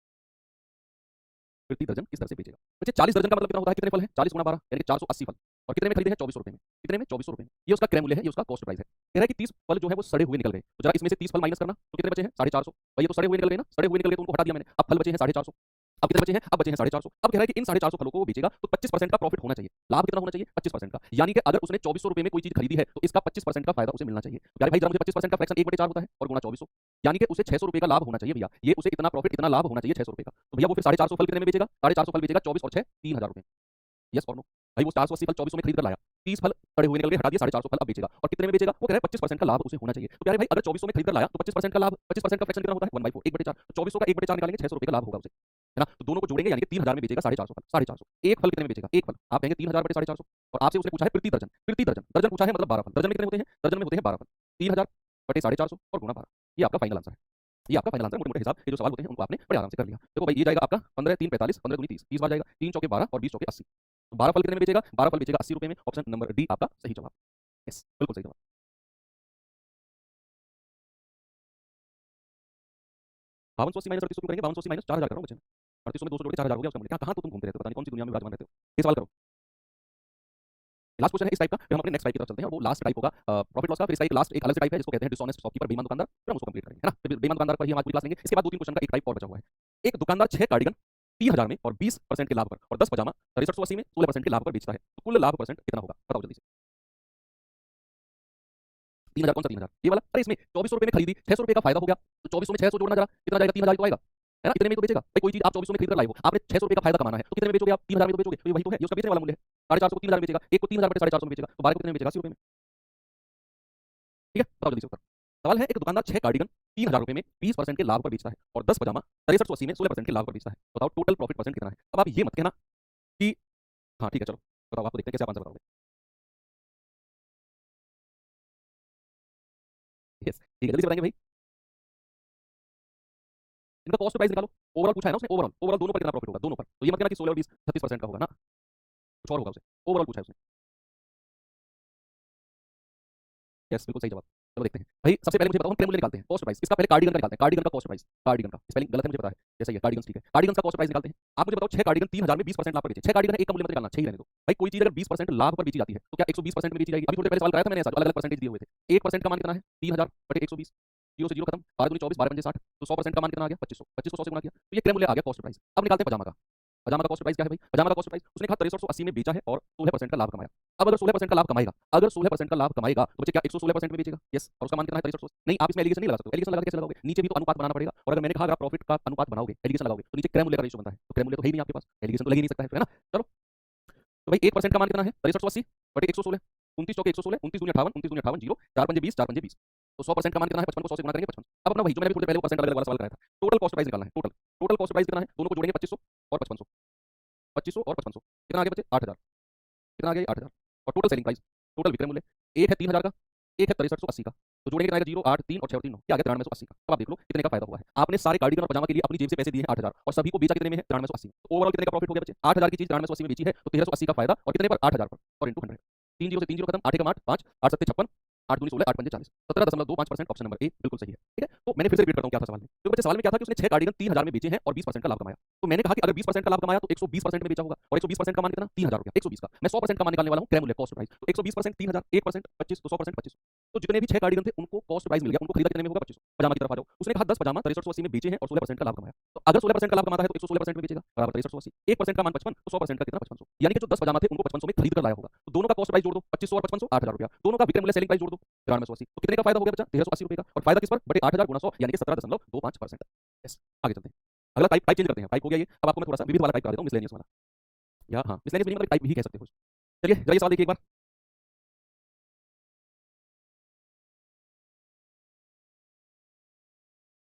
A: प्रति दर्जन किस दर से बेचेगा। बच्चे 40 दर्जन का मतलब कितना होता है, कितने फल है 40 गुणा 12 यानी कि 480 फल, और कितने में खरीदे हैं 2400 रुपए में, कितने में 2400 रुपए में, ये उसका क्रय मूल्य है, ये उसका कॉस्ट प्राइस है। कह रहा है कि 30 फल जो है वो सड़े हुए निकल गए, तो जरा इसमें से 30 फल माइनस करना, तो कितने बचे हैं 450, भाई ये तो सड़े हुए निकल गए ना, सड़े हुए निकल गए तो उनको हटा दिया मैंने, अब फल बचे हैं 450, अब कितने बचे हैं? अब बचे हैं 450। अब कह रहा है कि इन 450 फलों को वो बेचेगा तो 25% का प्रॉफिट होना चाहिए। लाभ कितना होना चाहिए? 25% का। यानी कि अगर उसने 2400 रुपए में कोई चीज खरीदी है तो इसका 25% का फायदा उसे मिलना चाहिए। तो यार भाई जरा मुझे 25% का फ्रैक्शन 1/4 होता है और गुणा 2400, यानी कि उसे 600 रुपए का लाभ होना चाहिए भैया। ये उसे इतना प्रॉफिट, इतना लाभ होना चाहिए 600 रुपए का। तो भैया वो फिर 450 फल कितने में बेचेगा? 450 फल बेचेगा 24 और 6 3000 रुपए। यस और नो? भाई वो 480 फल 2400 में खरीद कर लाया, 30 फल पड़े हुए निकल गए, हटा दिए, 450 फल अब बेचेगा और कितने में बेचेगा? वो कह रहा है 25% का लाभ उसे होना चाहिए। तो प्यारे भाई अगर 2400 में खरीद कर लाया तो 25% का लाभ, 25% का फ्रैक्शन कितना होता है? 1/4, 1/4। तो 2400 का 1/4 निकालेंगे, 600 रुपए का लाभ होगा उसे, है ना? तो दोनों को जोड़ेंगे यानी कि 3000 में बेचेगा 450 फल, 450। एक फल कितने में बेचेगा? एक फल आप कहेंगे 3000 बटे 450 और आपसे उसने पूछा है प्रति दर्जन, प्रति दर्जन, दर्जन पूछा है मतलब 12 फल। दर्जन में कितने होते हैं? दर्जन में होते हैं 12 फल। 3000 बटे 450 और गुणा 12, ये आपका फाइनल आंसर है। ये आपका फाइनल आंसर, मोटे मोटे हिसाब ये जो सवाल होते हैं उनको आपने बड़े आराम से कर लिया। देखो भाई ये जाएगा आपका 15 3 45, 15 दूनी 30, 30 बार जाएगा, 3 चौके 12 और 20 चौके 80। तो 12 फल कितने में बेचेगा? 12 फल बेचेगा 80 रुपए में। ऑप्शन नंबर डी आपका सही जवाब। यस बिल्कुल सही जवाब। 5280 माइनस 3800 क्यों करेंगे? 5280 माइनस 4000 कर रहा हूँ बच्चे में, 3800 में 200 जोड़ के 4000 हो गया उसका मूल्य। कहाँ तो तुम घूमते रहते हो, पता नहीं कौन सी दुनिया में विराजमान रहते हो। ये सवाल करो। लास्ट क्वेश्चन है इस टाइप का, फिर हम अपने नेक्स्ट टाइप की तरफ चलते हैं और वो लास्ट टाइप होगा प्रॉफिट लॉस का। फिर इसका एक लास्ट एक अलग से टाइप है जिसको कहते हैं डिसऑनेस्ट शॉपकीपर, बेईमान दुकानदार। फिर हम उसको कंप्लीट करेंगे, है ना? फिर बेईमान दुकानदार पर ही हम आज पूरी क्लास लेंगे। इसके बाद दो तीन क्वेश्चन का एक टाइप और बचा हुआ है। एक दुकानदार 6 कार्डिगन 3000 में और 20% के लाभ पर और 10 पजामा 6380 में 16% के लाभ पर बेचता है, तो कुल लाभ परसेंट कितना होगा? बताओ जल्दी से। 3000 कौन सा 3000? ये वाला। अरे इसमें 2400 रुपए में खरीदी, 600 रुपए का फायदा हो गया, तो 2400 में 600 जोड़ना जरा, कितना जाएगा? 3000 तो आएगा, है ना? इतने में तो बेचेगा भाई। कोई चीज आप 2400 में खरीद कर लाए हो, आपने 600 रुपए का फायदा कमाना है, तो कितने में बेचोगे आप? 3000 में तो बेचोगे। तो ये वही तो है, ये उसका बेचने वाला मूल्य है। 450 को 3000 में बेचेगा, एक को 3000 बटे 450 में बेचेगा, तो 12 को कितने में बेचेगा? 80 रुपए में। ठीक है, बताओ जल्दी से उत्तर। सवाल है एक दुकानदार 6 कार्डिगन 3000 रुपए में 20% के लाभ पर बेचता है और 10 पजामा 6380 में 16% के लाभ पर बेचता है। बताओ टोटल प्रॉफिट परसेंट कितना है? अब आप ये मत कहना कि हाँ ठीक है चलो बताओ, आपको देखते हैं कैसे आप आंसर बताओगे। यस ठीक है, जल्दी से बताएंगे भाई। इनका कॉस्ट प्राइस निकालो। ओवरऑल पूछा है ना उसने, ओवरऑल ओवरऑल दोनों पर कितना प्रॉफिट होगा? दोनों पर। तो ये मत कहना कि 16 और 20 36% का होगा ना, कुछ और होगा उसे। ओवरऑल पूछा है उसने। यस बिल्कुल सही जवाब। चलो देखते हैं भाई। सबसे पहले मुझे बताओ हम क्या मूल्य निकालते हैं? Cost price. इसका पहले कार्डिगन का निकालते हैं, कार्डिगन का कॉस्ट प्राइस। कार्डिगन का स्पेलिंग गलत है मुझे पता है, जैसे ये कार्डिगन ठीक है। कार्डिगन का कॉस्ट प्राइस निकालते हैं। आप मुझे बताओ 6 कार्डिगन 3000 में 20% लाभ पर बेचे। 6 कार्डिगन है, एक का मूल्य मत निकालना, 6 ही रहने दो भाई। कोई चीज अगर 20% लाभ पर बेची जाती है तो क्या 120% में बेची जाएगी? अभी थोड़ी देर पहले सवाल कराया था मैंने ऐसा, अलग अलग परसेंटेज दिए हुए थे। 1% का मान कितना है? 3000 बटे 120, जीरो से जीरो खत्म, 12 दूनी 24, 12 पंजे 60, तो 100% का मान कितना आ गया? 2500। 2500 100 से गुणा किया तो ये क्रय मूल्य आ गया कॉस्ट प्राइस। अब निकालते हैं पजामा का। पजामा का कॉस्ट प्राइस क्या है भाई? पजामा का कॉस्ट प्राइस उसने कहा 6380 में बेचा है और 16% का लाभ कमाया। अब अगर 16% का लाभ कमाएगा, अगर 16% का लाभ कमाएगा तो बच्चे क्या 116% में बेचेगा? यस। और उसका मान कितना है? 6380। नहीं आप इसमें एलिगेशन नहीं लगा सकते। एलिगेशन लगा के कैसे लगाओगे? नीचे भी तो अनुपात बनाना पड़ेगा, और अगर मैंने कहा अगर आप प्रॉफिट का अनुपात बनाओगे, एलिगेशन लगाओगे तो नीचे क्रय मूल्य का रेशियो बनता है, तो क्रय मूल्य तो है ही नहीं आपके पास, एलिगेशन तो लग ही नहीं सकता है ना? चलो तो भाई 1% का मान कितना है? 6380 बटे 116, 29 चौके 116, 29 दूनी 58, 29 दूनी 58 जीरो, 4 पंजे 20, 4 पंजे 20। तो 100% का मान कितना है? 55 को 100 से गुणा करेंगे 55। अब अपना वही जो मैंने थोड़ी देर पहले परसेंट अलग अलग वाला सवाल कराया था, टोटल कॉस्ट प्राइस निकालना है। टोटल टोटल कॉस्ट प्राइस कितना है? दोनों को जोड़ेंगे 2500 और 5500, 2500 और 5500 कितना आ गया बच्चे? 8000। कितना आ गया? 8000। और टोटल सेलिंग प्राइस, टोटल विक्रय मूल्य, एक है 3000 का, एक है 6380 का, तो जोड़ेंगे कितना आएगा? 0 8 3 और 6 और 3 9, क्या आ गया? 9380 का। अब आप देख लो कितने का फायदा हुआ है। आपने सारे कार्डिगन और पजामा के लिए अपनी जेब से पैसे दिए हैं 8000 और सभी को बेचा कितने में है? 9380। तो ओवरऑल कितने का प्रॉफिट हो गया बच्चे? 8000 की चीज 9380 में बेची है तो 1380 का फायदा, और कितने पर? 8000 पर, और इंटू 100। 3 जीरो से 3 जीरो खत्म, 8 एकम 8, 5 8 सत्ते 56, 8 दूनी 16, 8 पंजे 40, 17.25%। ऑप्शन नंबर ए बिल्कुल सही है। ठीक है, तो मैंने फिर से रिपीट करता हूँ क्या था सवाल में। तो बच्चे सवाल में क्या था कि उसने 6 कार्डिगन 3000 में बेचे हैं और 20% का लाभ कमाया। तो मैंने कहा कि अगर 20% का लाभ कमाया तो 120% में बेचा होगा, और 120% का मान कितना? 3000 रुपया। 120 का मैं 100% का मान निकालने वाला हूँ, क्रय मूल्य कॉस्ट प्राइस। तो 120% 3000, 1% 25, तो 100% 25। तो जितने भी 6 कार्डिगन थे उनको कॉस्ट प्राइस मिल गया, उनको खरीदा कितने में होगा? 2500। पजामा की तरफ आ जाओ। उसने कहा 10 पजामा 6380 में बेचे हैं और 16% का लाभ कमाया। तो अगर 16% का लाभ कमाता है तो 116% में बेचेगा, बराबर 6380। 1% का मान 55, तो 100% का कितना? 5500। यानी कि जो 10 पजामा थे उनको 5500 में खरीद कर लाया होगा। तो दोनों का कॉस्ट प्राइस जोड़ दो, 2500 और 5500, 8000 रुपया। दोनों का विक्रय मूल्य सेलिंग प्राइस जोड़ दो, 9380। तो कितने का फायदा हो गया बच्चा? 1380 रुपए का। और फायदा किस पर? बटे 8000 गुणा 100, यानी कि 17.25%। यस, आगे चलते हैं। अगला टाइप टाइप चेंज करते हैं। टाइप हो गया ये। अब आपको मैं थोड़ा सा विविध वाला टाइप करा देता हूँ, मिसलेनियस वाला, या हाँ मिसलेनियस मीनिंग मतलब टाइप ही कह सकते हो। चलिए जरा ये सवाल देखिए एक बार।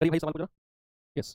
A: करिए भाई सवाल को जरा। यस,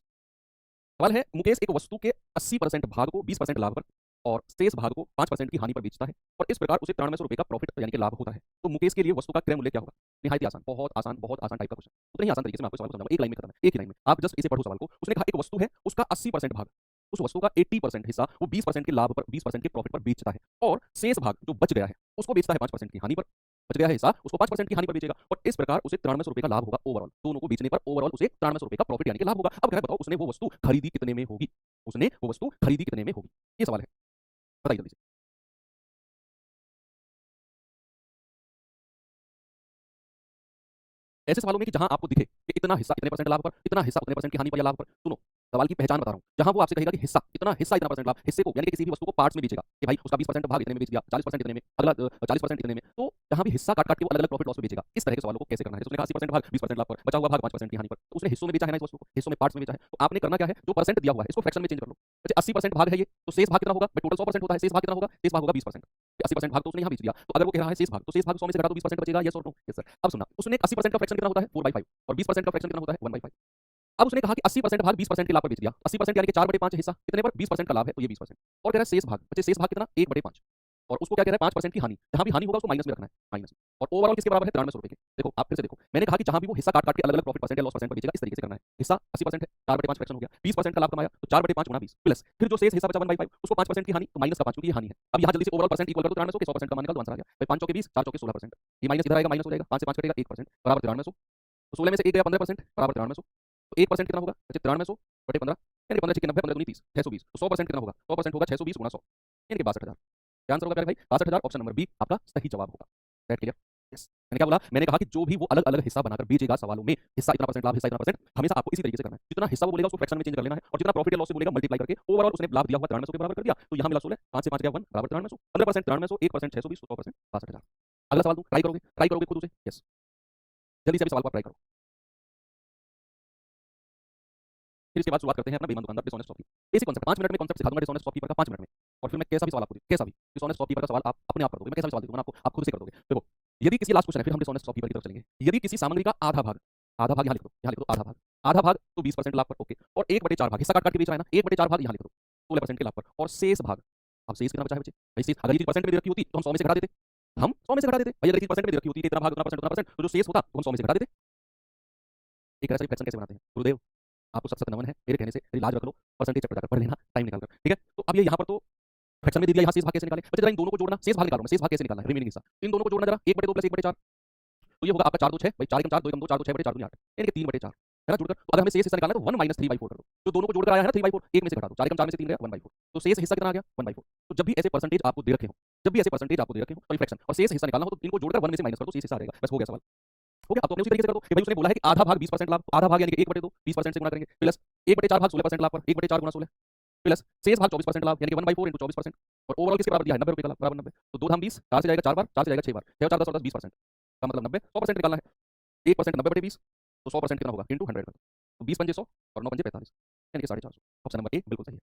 A: सवाल है मुकेश एक वस्तु के 80% भाग को 20% लाभ पर और शेष भाग को 5% की हानि पर बेचता है और इस प्रकार उसे 9300 रुपए का प्रॉफिट यानी कि लाभ होता है। तो मुकेश के लिए वस्तु का क्रय मूल्य क्या होगा? निहायत ही आसान, बहुत आसान टाइप का क्वेश्चन। उतने ही आसान तरीके से मैं आपको सवाल को समझाऊंगा, एक लाइन में खत्म है, एक ही लाइन में। आप जस्ट इसे पढ़ो सवाल को। उसने कहा एक वस्तु है, उसका 80% भाग, उस वस्तु का 80% हिस्सा वो 20% के लाभ पर, 20% के प्रॉफिट पर बेचता है, और शेष भाग जो बच गया है उसको बेचता है 5% की हानि पर। बच गया है हिस्सा, उसको 5% की हानि पर बेचेगा, और इस प्रकार उसे 9300 रुपए का लाभ होगा ओवरऑल। दोनों को बेचने पर ओवरऑल उसे 9300 रुपए का प्रॉफिट यानी कि लाभ होगा। अब क्या बताओ उसने वो वस्तु खरीदी कितने में होगी? उसने वो वस्तु खरीदी कितने में होगी? ये सवाल है, बताइए जल्दी से। ऐसे सवालों में कि जहां आपको दिखे कि इतना हिस्सा इतने परसेंट लाभ पर, इतना हिस्सा उतने परसेंट की हानि पर या लाभ पर। सुनो, सवाल की पहचान बता रहा हूँ। जहाँ वो आपसे कहेगा कि हिस्सा इतना परसेंट लाभ, हिस्से को यानी कि किसी भी वस्तु को पार्ट्स में बेचेगा कि भाई उसका 20% भाग इतने में बेच दिया, 40% इतने में, अगला 40% इतने में। तो जहाँ भी हिस्सा काट-काट के वो अलग-अलग प्रॉफिट लॉस में बेचेगा। इस तरह के सवालों को कैसे करना है? जैसे उसने कहा 80% भाग 20% लाभ पर, बचा हुआ भाग 5% की हानि पर। तो उसने हिस्सों में बेचा है ना इस वस्तु को, हिस्सों में पार्ट्स में बेचा है। तो आपने करना क्या है? जो परसेंट दिया हुआ है इसको फ्रैक्शन में चेंज कर लो। जैसे 80% भाग है ये, तो शेष भाग कितना होगा? भाई टोटल 100% होता है, शेष भाग कितना होगा? शेष भाग होगा 20%। 80% भाग तो उसने यहाँ बेच दिया। तो अगर वो कह रहा है शेष भाग, तो शेष भाग 100 में से घटा दो 20% बचेगा, यस और नो? Yes sir. अब सुनना, उसने 80% का फ्रैक्शन कितना होता है? 4/5 और 20% का फ्रैक्शन कितना होता है? 1/5। अब उसने कहा कि 80% भाग 20% के लाभ पर बेच दिया। 80% यानी कि 4/5 हिस्सा कितने पर? 20% का लाभ है, तो ये 20%। और कह रहा है शेष भाग, बचे शेष भाग कितना? 1/5। और उसको क्या कह रहा है? 5% की हानि। जहां भी हानि होगा उसको माइनस में रखना है, माइनस। और ओवरऑल किसके बराबर है? 9300 रुपए के। देखो आप फिर से देखो, मैंने कहा कि जहां भी वो हिस्सा काट काट के अलग अलग प्रॉफिट परसेंट या लॉस परसेंट पर बेचेगा, इस तरीके से करना है। हिस्सा 80% है, 4/5 फ्रैक्शन हो गया, 20% का लाभ कमाया, तो 4/5 गुना 20 प्लस फिर जो शेष हिस्सा बचा 1/5 उसको 5% की हानि, तो माइनस का 5 क्योंकि ये हानि है। अब यहाँ जल्दी से ओवरऑल परसेंट इक्वल कर दो 9300 के, 100% का मान निकाल दो, आंसर आ गया। भाई 5 चौके 20, 4 चौके 16%। ये माइनस इधर आएगा, माइनस हो जाएगा, 5 से 5 कटेगा 1% बराबर 9300। तो 16 में से 1 गया 15% बराबर 9300। तो 1% कितना होगा? बचे 9300 बटे 15 यानी 15 6 90 15 दूनी 30 620। तो 100% कितना होगा? 100% होगा 620 गुना 100 यानी कि 62,000। क्या आंसर होगा प्यारे भाई? 62,000। ऑप्शन नंबर बी आपका सही जवाब होगा। That clear? यस। मैंने क्या बोला? मैंने कहा कि जो भी वो अलग अलग हिस्सा बनाकर बेचेगा सवालों में, हिस्सा इतना परसेंट लाभ, हिस्सा इतना परसेंट, हमेशा आपको इसी तरीके से करना है। जितना हिस्सा वो बोलेगा उसको फ्रैक्शन में चेंज कर लेना है और जितना प्रॉफिट या लॉस से बोलेगा मल्टीप्लाई करके ओवरऑल उसने लाभ दिया हुआ 9300 के बराबर कर दिया। तो यहाँ मिला 16, 5 से 5 गया 1 बराबर 9300, 15% 9300, 1% 620, 100% 62,000। अगला सवाल दूं? ट्राई करोगे खुद उसे? यस। जल्दी से अभी सवाल को ट्राई करो। फिर इसके बाद शुरुआत करते हैं अपना बेईमान दुकानदार dishonest shopkeeper. Basic concept 5 minute में कांसेप्ट सिखा दूंगा डिसऑनेस्ट शॉपकीपर का 5 मिनट में। और फिर मैं कैसा भी सवाल आपको दूं, कैसा भी डिसऑनेस्ट शॉपकीपर का सवाल आप अपने आप कर दोगे। मैं कैसा भी सवाल दूंगा ना आपको, आप खुद से कर दोगे। देखो, यदि किसी लास्ट क्वेश्चन है, फिर हम डिसऑनेस्ट शॉपकीपर की तरफ चलेंगे। यदि किसी सामग्री का आधा भाग यहाँ लिख दो, यहाँ लिख दो आधा भाग। आधा भाग तो 20% लाभ पर, ओके। और 1/4 भाग हिस्सा काट काट के बेच रहा है ना, 1/4 भाग यहाँ लिख दो 16% के लाभ पर। और शेष भाग, अब शेष कितना बचा है बच्चे? भाई शेष अगर ये चीज परसेंट में दे रखी होती तो हम 100 में से घटा देते, हम 100 में से घटा देते। भाई अगर ये चीज परसेंट में दे रखी होती, इतना भाग उतना परसेंट, तो जो शेष होता वो हम 100 में से घटा देते। एक ऐसा फ्रैक्शन कैसे बनाते हैं गुरुदेव? आपको सत सत नमन है, मेरे कहने से मेरी लाज रख लो, परसेंटेज चेक जाकर पढ़ लेना टाइम निकाल कर, ठीक है? तो अब ये यहाँ पर तो फ्रैक्शन में दे दिया, यहाँ शेष भाग कैसे निकालें? बच्चे जरा इन दोनों को जोड़ना, शेष भाग निकालो, शेष भाग कैसे निकालना है, रिमेनिंग हिस्सा। इन दोनों को जोड़ना जरा, 1/2 प्लस 1/4, तो ये होगा आपका 4 2 6, भाई 4 1 4 2 1 2 4 2 6 4 2 8 यानी कि 3/4 है ना जोड़कर। तो अगर हमें शेष हिस्सा निकालना है तो 1 - 3/4 कर दो। तो दोनों को जोड़कर आया है ना 3/4, एक में से घटा दो, 4 1 4 में से 3 गया 1/4। तो शेष हिस्सा कितना आ गया? 1/4। तो जब भी ऐसे परसेंटेज आपको दे रखे हो, जब भी ऐसे परसेंटेज आपको दे रखे हो, सॉरी फ्रैक्शन, और शेष हिस्सा निकालना हो तो इनको जोड़कर 1 में से माइनस कर दो, शेष हिस्सा आ जाएगा। बस हो गया सवाल, हो गया। अब तो अपने उसी तरीके से कर दो कि भाई उसने बोला है कि आधा भाग 20% लाभ, तो आधा भाग यानी कि 1/2 20% से गुणा करेंगे, प्लस 1/4 भाग 16% लाभ पर, 1/4 गुणा 16 प्लस शेष भाग 24% लाभ यानी कि 1/4 इंटू 24%। और ओवरऑल किसके बराबर दिया है? 90 रुपए का लाभ बराबर 90। तो 2 धाम 20, 4 से जाएगा 4 बार, 4 से जाएगा 6 बार, 6 और 4 10 और 10 20% का मतलब 90। 100% निकालना है, 1% 90/20, तो 100% कितना होगा? इंटू 100 कर दो। तो 20 पंजे 100 और 9 पंजे 45 यानी कि 450। ऑप्शन नंबर ए बिल्कुल सही है।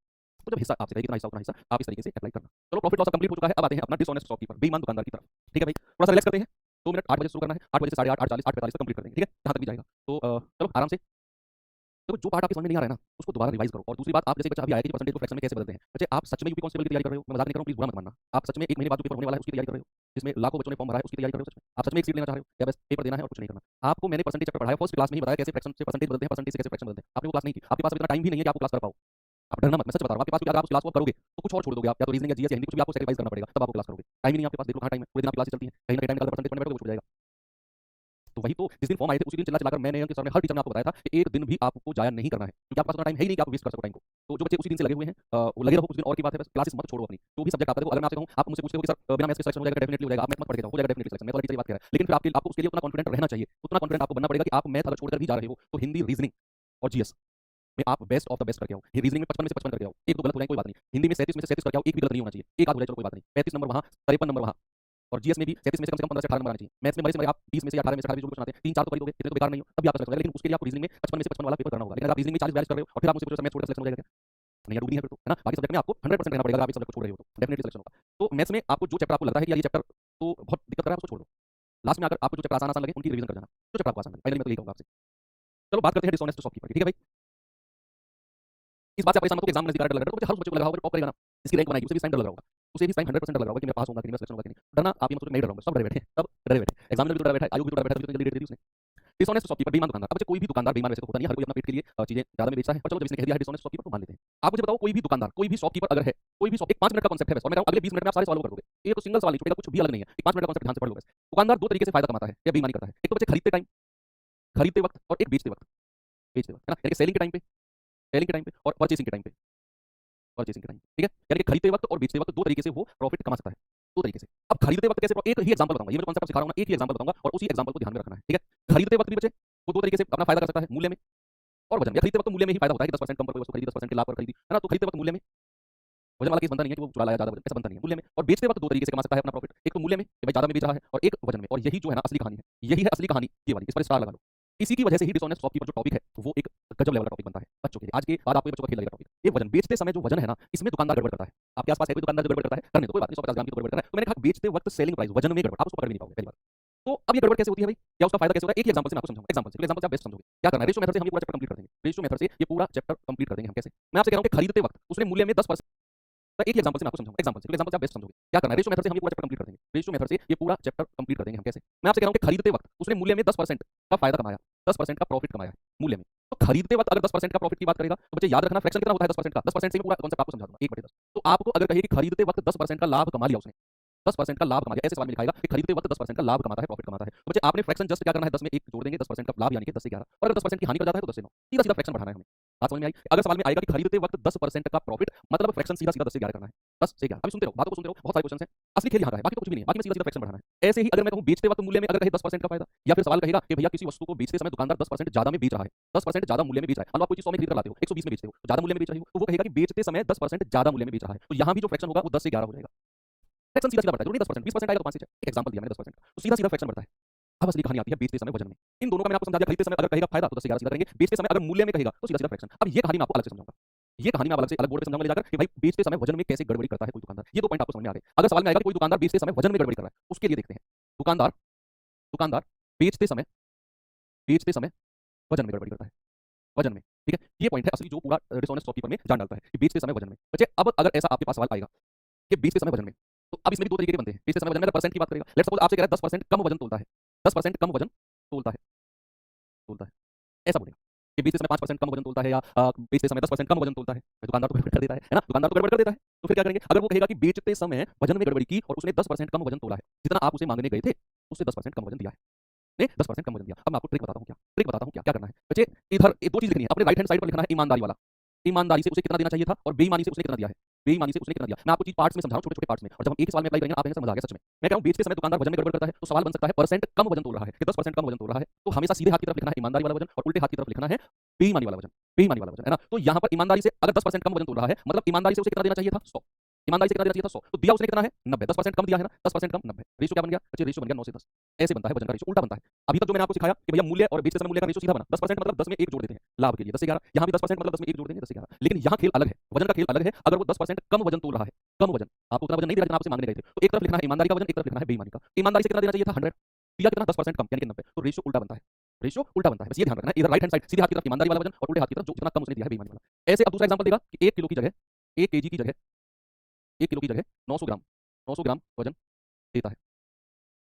A: तो जब हिस्सा आपसे कहे कितना हिस्सा उतना हिस्सा आप इस तरीके से अप्लाई करना। चलो प्रॉफिट लॉस कंप्लीट हो चुका है, अब आते हैं अपना डिसऑनेस्ट शॉपकीपर, बेईमान दुकानदार की तरफ। ठीक है भाई, थोड़ा सा रिलैक्स करते हैं। 2 मिनट, 8 बजे शुरू करना है, 8 बजे से 8:30 8:40 8:45 तक कंप्लीट कर देंगे, ठीक है? जहाँ तक भी जाएगा। तो चलो आराम से। देखो जो पार्ट आपके समझ में नहीं आ रहा है ना, उसको दोबारा रिवाइज करो। और दूसरी बात, आप जैसे बच्चा अभी आया कि परसेंटेज को फ्रैक्शन में कैसे बदलते हैं। बच्चे आप सच में यूपी कांस्टेबल की तैयारी कर रहे हो, मैं मजाक नहीं कर रहा हूं, प्लीज बुरा मत मानना। आप सच में 1 महीने बाद जो पेपर होने वाला है उसकी तैयारी कर रहे हो, जिसमें लाखों बच्चों ने फॉर्म भरा है उसकी तैयारी कर रहे हो सच में? आप सच में एक सीट लेना चाह रहे हो या बस पेपर देना है और कुछ नहीं करना? आपको मैंने परसेंटेज चैप्टर पढ़ाया, फर्स्ट क्लास में ही बताया कैसे फ्रैक्शन से परसेंटेज बदलते हैं, परसेंटेज से कैसे फ्रैक्शन बदलते हैं। आपने वो क्लास नहीं की, आपके पास इतना टाइम भी नहीं है कि आप वो क्लास कर पाओ। आप डरना मत, मैं सच बता रहा हूं आपके पास, क्योंकि अगर आप उस क्लास को करोगे तो कुछ और छोड़ दोगे आप, या तो रीजनिंग या जीएस या हिंदी कुछ भी आपको सैक्रिफाइस करना पड़ेगा, तब आप वो क्लास करोगे। टाइम ही नहीं है आपके पास, देख लो कहां टाइम है, पूरे दिन आपकी क्लासेस चलती हैं, कहीं ना कहीं टाइम निकाल कर परसेंटेज पढ़ने बैठोगे वो छूट जाएगा। तो वही तो जिस दिन फॉर्म आए थे उसी दिन चिल्ला चिल्लाकर मैंने के सर ने हर टीचर ने आपको बताया था कि एक दिन भी आपको जाया नहीं करना है, क्योंकि आपके पास उतना टाइम है ही नहीं कि आप वेस्ट कर सको टाइम को। तो जो बच्चे उसी दिन से लगे हुए हैं वो लगे रहो, कुछ दिन और की बात है, बस क्लासेस मत छोड़ो अपनी। जो भी सब्जेक्ट आता है, अगर मैं आपसे कहूं, आप मुझसे पूछते हो कि सर बिना मैथ्स के सिलेक्शन हो जाएगा, डेफिनेटली हो जाएगा, आप मैथ मत पढ़ के जाओ, हो जाएगा डेफिनेटली सिलेक्शन, मैं तो टीचर बात कर रहा है। लेकिन फिर आपको उसके लिए उतना कॉन्फिडेंट रहना चाहिए, उतना कॉन्फिडेंट आपको बनना पड़ेगा कि आप मैथ अगर छोड़कर भी जा रहे हो तो हिंदी, रीजनिंग और जीएस में आप बेस्ट ऑफ द बेस्ट करके आओ। ये रीजनिंग में 55 में से 55 करके आओ, एक दो गलत हो जाए कोई बात नहीं। हिंदी में 37 में से 37 करके आओ, एक भी गलत नहीं होना चाहिए, एक आध हो जाए चलो कोई बात नहीं। 35 नंबर वहां, 53 नंबर वहां। और जीएस में भी 37 में से कम 15 से 18 नंबर आने चाहिए। मैथ्स में बड़े से आप 20 में से 18 में से 18 जो कुछ आते हैं, 3 4 तो कर ही दोगे, इतने तो बेकार नहीं हो, तभी आपका सिलेक्शन होगा। लेकिन उसके लिए आपको रीजनिंग में 55 में से 55 वाला पेपर करना होगा। लेकिन अगर आप रीजनिंग में 40 42 कर रहे हो और फिर आप मुझसे पूछो मैथ्स छोड़ के सिलेक्शन हो जाएगा क्या? नहीं डूबनी है फिर तो, है ना? बाकी सब्जेक्ट में आपको 100% रहना पड़ेगा। अगर आप इस सब्जेक्ट को छोड़ रहे हो तो डेफिनेटली सिलेक्शन होगा। तो मैथ्स में आपको जो चैप्टर आपको लगता है कि यार ये चैप्टर तो बहुत दिक्कत कर रहा है, उसको छोड़ दो। लास्ट में आकर आपको जो चैप्टर आसान लगे उनकी रिवीजन कर जाना, जो चैप्टर आपको आसान लगे। फाइनली मैं तो यही कहूंगा आपसे। चलो बात करते हैं डिसऑनेस्ट शॉपकीपर, ठीक है भाई? इस बात से परेशान मत हो कि एग्जाम नजदीक आ रहा है, डर लग रहा है, तो मुझे हर उस बच्चे को लगा होगा टॉप करेगा ना, इसकी रैंक बनाएगी, उसे भी इस टाइम डर लग रहा होगा। उसे भी इस टाइम 100% डर लग रहा होगा कि मैं पास होऊंगा कि नहीं, मैं सिलेक्शन होगा कि नहीं। डरना आप ये मत सोचो मैं ही डर रहा हूं, सब डरे बैठे हैं, सब डरे बैठे हैं। एग्जामिनर भी तो डरा बैठा है, आयोग भी तो डरा बैठा है, तभी तो जल्दी डेट दी उसने। डिसऑनेस्ट शॉपकीपर, बेईमान दुकानदार। अब कोई भी दुकानदार बेईमान वैसे तो होता नहीं, हर कोई अपना पेट के लिए चीजें ज्यादा में बेचता है, पर चलो जब इसने कह दिया है डिसऑनेस्ट शॉपकीपर तो मान लेते हैं। आप मुझे बताओ, कोई भी दुकानदार, कोई भी शॉपकीपर अगर है, कोई भी शॉप, एक 5 मिनट का कांसेप्ट है बस, और मैं कहूं अगले 20 मिनट में आप सारे सवालों को कर दोगे। ये तो सिंगल सवाल नहीं छूटेगा, कुछ भी अलग नहीं है। एक 5 मिनट का कांसेप्ट ध्यान से पढ़ लो बस। दुकानदार दो तरीके से फायदा कमाता है या बेईमानी करता है। एक तो बच्चे खरीदते टाइम, खरीदते वक्त, और एक बेचते वक्त, है ना? यानी कि सेलिंग के टाइम पे, सेलिंग के टाइम पे और परचेसिंग के टाइम पे, परचेसिंग के टाइम, ठीक है? यानी कि खरीदते वक्त और बेचते वक्त दो तरीके से वो प्रॉफिट कमा सकता है, दो तरीके से। अब खरीदते वक्त कैसे, एक ही एग्जांपल बताऊंगा, ये मैं कॉन्सेप्ट सिखा रहा हूं ना, एक ही एग्जांपल बताऊंगा और उसी एग्जांपल को ध्यान में रखना है, ठीक है? खरीदते वक्त भी बच्चे वो दो तरीके से अपना फायदा कर सकता है, मूल्य में और वजन में, खरीदते वक्त मूल्य में ही फायदा होता है कि 10% कम पर कोई वस्तु खरीदी, 10% के लाभ पर खरीदी, है ना? तो खरीदते वक्त मूल्य में वजन वाला केस बनता नहीं है कि वो चुरा लाया ज्यादा वजन, ऐसा बनता नहीं है। मूल्य में, और बेचते वक्त दो तरीके से कमा सकता है अपना प्रॉफिट, एक तो मूल्य में कि भाई ज्यादा में बेच रहा है, और एक वजन में। और यही जो है ना असली कहानी है, यही है असली कहानी ये वाली, इस पर स्टार लगा लो। इसी की वजह से ही डिसऑनेस्ट शॉपकीपर जो टॉपिक है वो एक गजब लेवल का टॉपिक बनता है बच्चों के लिए। आज के बाद आपको ये बच्चों का खेल लगेगा टॉपिक। ये वजन बेचते समय जो वजन है ना, इसमें दुकानदार गड़बड़ करता है। आपके आसपास है कोई दुकानदार जो गड़बड़ करता है, करने दो, कोई बात नहीं, 150 ग्राम की तो गड़बड़ कर रहा है। तो मैंने कहा बेचते वक्त सेलिंग प्राइस वजन में गड़बड़, आप उसको पकड़ भी नहीं पाओगे पहली बार। तो अब ये गड़बड़ कैसे होती है भाई, या उसका फायदा कैसे होता है, एक ही एग्जांपल से मैं आपको समझाऊंगा। एग्जांपल से, एग्जांपल से आप बेस्ट समझोगे। क्या करना है, रेशियो मेथड से हम ये पूरा चैप्टर कंप्लीट कर देंगे। रेशियो मेथड से ये पूरा चैप्टर कंप्लीट कर देंगे हम कैसे। मैं आपसे कह रहा हूं कि खरीदते वक्त उसने मूल्य में 10%, एक ही एग्जांपल से मैं आपको समझाऊंगा। एग्जांपल से, एग्जांपल से आप बेस्ट समझोगे। क्या करना है, रेशियो मेथड से हम ये पूरा चैप्टर कंप्लीट कर देंगे। रेशियो मेथड से ये पूरा चैप्टर कंप्लीट कर देंगे हम कैसे। मैं आपसे कह रहा हूं कि खरीदते वक्त उसने मूल्य में 10% का फायदा कमाया, 10% का प्रॉफिट कमाया है मूल्य में। तो खरीदते वक्त अगर 10% का प्रॉफिट की बात करेगा तो बच्चे याद रखना फ्रैक्शन कितना होता है 10% का। 10% से मैं पूरा कॉन्सेप्ट आपको समझा दूंगा 1/10। तो आपको अगर कहिए कि खरीदते वक्त 10% का लाभ कमा लिया उसने, 10% का लाभ कमा लिया, ऐसे सवाल में लिखाएगा कि खरीदते वक्त 10% का लाभ कमाता है, प्रॉफिट कमाता है। तो बच्चे आपने फ्रैक्शन जस्ट क्या करना है, 10 में 1 जोड़ देंगे, 10% का लाभ यानी कि 10 से 11, और अगर 10% की हानि कर जाता है तो 10 से 9, सीधा सीधा फ्रैक्शन बढ़ाना है हमें। बात समझ में आई। अगर सवाल में आएगा कि खरीदते वक्त 10% का प्रॉफिट, मतलब फ्रैक्शन सीधा सीधा 10 से 11 करना है, 10 से 11। अभी सुनते रहो, बातों को सुनते रहो, बहुत सारे क्वेश्चन हैं। असली खेल यहाँ का है, बाकी तो कुछ भी नहीं है, बाकी में सीधा सीधा फ्रैक्शन बढ़ाना है। ऐसे ही अगर मैं कहूँ बेचते वक्त मूल्य में अगर कहे 10% का फायदा, या फिर सवाल कहेगा कि भैया किसी वस्तु को बेचते समय दुकानदार 10% ज्यादा में बेच रहा है, 10% ज्यादा मूल्य में बेच रहा है। मान लो आप कोई चीज 100 में खरीद कर लाते हो, 120 में बेचते हो, तो ज्यादा मूल्य में बेच रही हो, तो वो कहेगा कि बेचते समय 10% ज्यादा मूल्य में बेच रहा है। तो यहाँ भी जो फ्रैक्शन होगा वो 10 से 11 हो जाएगा। फ्रैक्शन सीधा सीधा बढ़ता है, जरूरी 10%, 20% आएगा तो 5 से 6। एक एग्जांपल दिया मैंने 10% का, तो सीधा सीधा फ्रैक्शन बढ़ता है। अब असली कहानी आती है बेचते समय वजन में। इन दोनों का मैंने आपको समझा दिया। खरीदते समय अगर कहेगा फायदा तो 10 से 11 सीधा करेंगे, बेचते समय अगर मूल्य में कहेगा तो सीधा सीधा फ्रैक्शन। अब ये कहानी मैं आपको अलग से समझाऊंगा, ये कहानी मैं अलग से अलग बोर्ड पे समझाऊंगा ले जाकर कि भाई बेचते समय वजन में कैसे गड़बड़ी करता है कोई दुकानदार। ये दो पॉइंट आपको समझ में आ गए। अगर सवाल में आएगा कि कोई दुकानदार बेचते समय वजन में गड़बड़ी कर रहा है, उसके लिए देखते हैं। दुकानदार दुकानदार बेचते समय वजन में गड़बड़ी करता है, वजन में, ठीक है। ये पॉइंट है असली जो पूरा डिसऑनेस्ट शॉपकीपर में जान डालता है कि बेचते समय वजन में। बच्चे अब अगर ऐसा आपके पास सवाल आएगा कि बेचते समय वजन में, तो अब इसमें भी दो तरीके के बनते हैं। बेचते समय वजन में अगर परसेंट की बात करेगा, लेट्स सपोज आपसे कह रहा है 10% कम वजन तोलता है, 10% कम वजन तोलता है, तोलता है, ऐसा बोलेगा कि बेचते समय 5% कम वजन तोलता है, या बेचते समय 10% कम वजन तोलता है। तो दुकानदार तो गड़बड़ कर देता है ना, दुकानदार तो गड़बड़ कर देता है। तो फिर क्या करेंगे, अगर वो कहेगा कि बेचते समय वजन में गड़बड़ी की और उसने 10% कम वजन तोला है, जितना आप उसे मांगने गए थे उससे 10% कम वजन दिया है, ने 10% कम वजन दिया। अब मैं आपको ट्रिक बताता हूँ क्या, ट्रिक बताता हूँ क्या क्या करना है। बच्चे इधर ये दो चीज लिखनी है, अपने राइट हैंड साइड पर लिखना है ईमानदारी वाला, ईमानदारी से उसे कितना देना चाहिए था और बेईमानी से उसने कितना दिया है, बेईमानी से उसने कितना दिया। मैं आपको चीज पार्ट्स में समझा रहा हूं, छोटे छोटे पार्ट्स में, और जब हम एक ही सवाल में अप्लाई करेंगे आप समझ आ गया सच में। मैं कह रहा हूं बेचते समय दुकानदार वजन में गड़बड़ करता है, तो सवाल बन सकता है परसेंट कम वजन तोल रहा है कि 10% कम वजन तोल रहा है, तो हमेशा सीधे हाथ की तरफ लिखना है ईमानदारी वाला वजन और उल्टे हाथ की तरफ लिखना है बेईमानी वाला वजन, बेईमानी वाला वजन, है ना। तो यहाँ पर ईमानदारी से अगर 10% कम वजन तोल रहा है, मतलब ईमानदारी से उसे कितना देना चाहिए था 100, ईमानदारी से कितना देना चाहिए था 100, तो दिया उसने कितना है 90, 10% कम दिया है ना, 10% कम 90, रेशियो क्या बन गया बच्चे, रेशियो बन गया 9 से 10। ऐसे बनता है वजन का रेशियो, उल्टा बनता है। अभी तक जो मैंने आपको सिखाया कि भैया मूल्य और बेचते समय मूल्य का रेशियो सीधा बना, 10% मतलब 10 में 1 जोड़ देते हैं लाभ के लिए, 10 से 11। यहाँ भी 10% मतलब 10 में 1 जोड़ देंगे, 10 से 11। लेकिन यहाँ खेल अलग है, वजन का खेल अलग है। अगर वो 10% कम वजन तोल रहा है, कम वजन, आपको उतना वजन नहीं दे रहा जितना आपसे मांगने गए थे, तो एक तरफ लिखना है ईमानदारी का वजन, एक तरफ लिखना है बेईमानी का। ईमानदारी से कितना देना चाहिए था 100, दिया कितना 10% कम यानी कि 90, तो रेशियो उल्टा बनता है, रेशियो उल्टा बनता है। बस ये ध्यान रखना है, इधर राइट हैंड साइड सीधे हाथ की तरफ ईमानदारी वाला वजन और उल्टे हाथ की तरफ जो जितना कम उसने दिया है बेईमानी वाला। ऐसे अब दूसरा एग्जांपल देगा कि 1 किलो की जगह 1 केजी की जगह 1 किलो की जगह 900 ग्राम 900 ग्राम वजन देता है।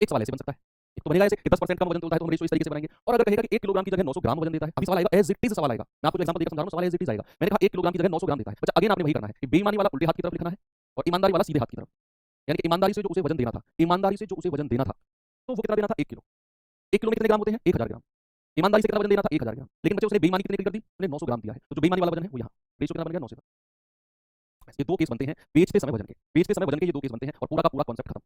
A: एक सवाल ऐसे बन सकता है, एक तो बनेगा ऐसे कि 10% कम वजन तोलता है तो हम रेशियो इस तरीके से बनाएंगे। और अगर कहेगा कि 1 किलोग्राम की जगह 900 ग्राम वजन देता है, अभी सवाल आएगा एज इट इज सवाल आएगा। मैं आपको जो एग्जांपल देकर समझा रहा हूं सवाल एज इट इज आएगा। मैंने कहा 1 किलोग्राम की जगह 900 ग्राम देता है, बच्चा अगेन आपने वही करना है कि बेईमानी वाला उल्टे हाथ की तरफ लिखना है और ईमानदारी वाला सीधे हाथ की तरफ, यानी कि ईमानदारी से जो उसे वजन देना था, ईमानदारी से जो उसे वजन देना था, तो वो कितना देना था 1 किलो। 1 किलो में कितने ग्राम होते हैं 1000 ग्राम। ईमानदारी से कितना वजन देना था 1000 ग्राम, लेकिन बच्चे उसने बेईमानी कितने की कर दी, उसने 900 ग्राम दिया है, तो जो बेईमानी वाला वजन है वो यहाँ रेशियो कितना बन गया 9 से 10। ये दो केस बनते हैं बेचते समय वजन के, बेचते समय वजन के ये दो केस बनते हैं और पूरा का पूरा कॉन्सेप्ट खत्म,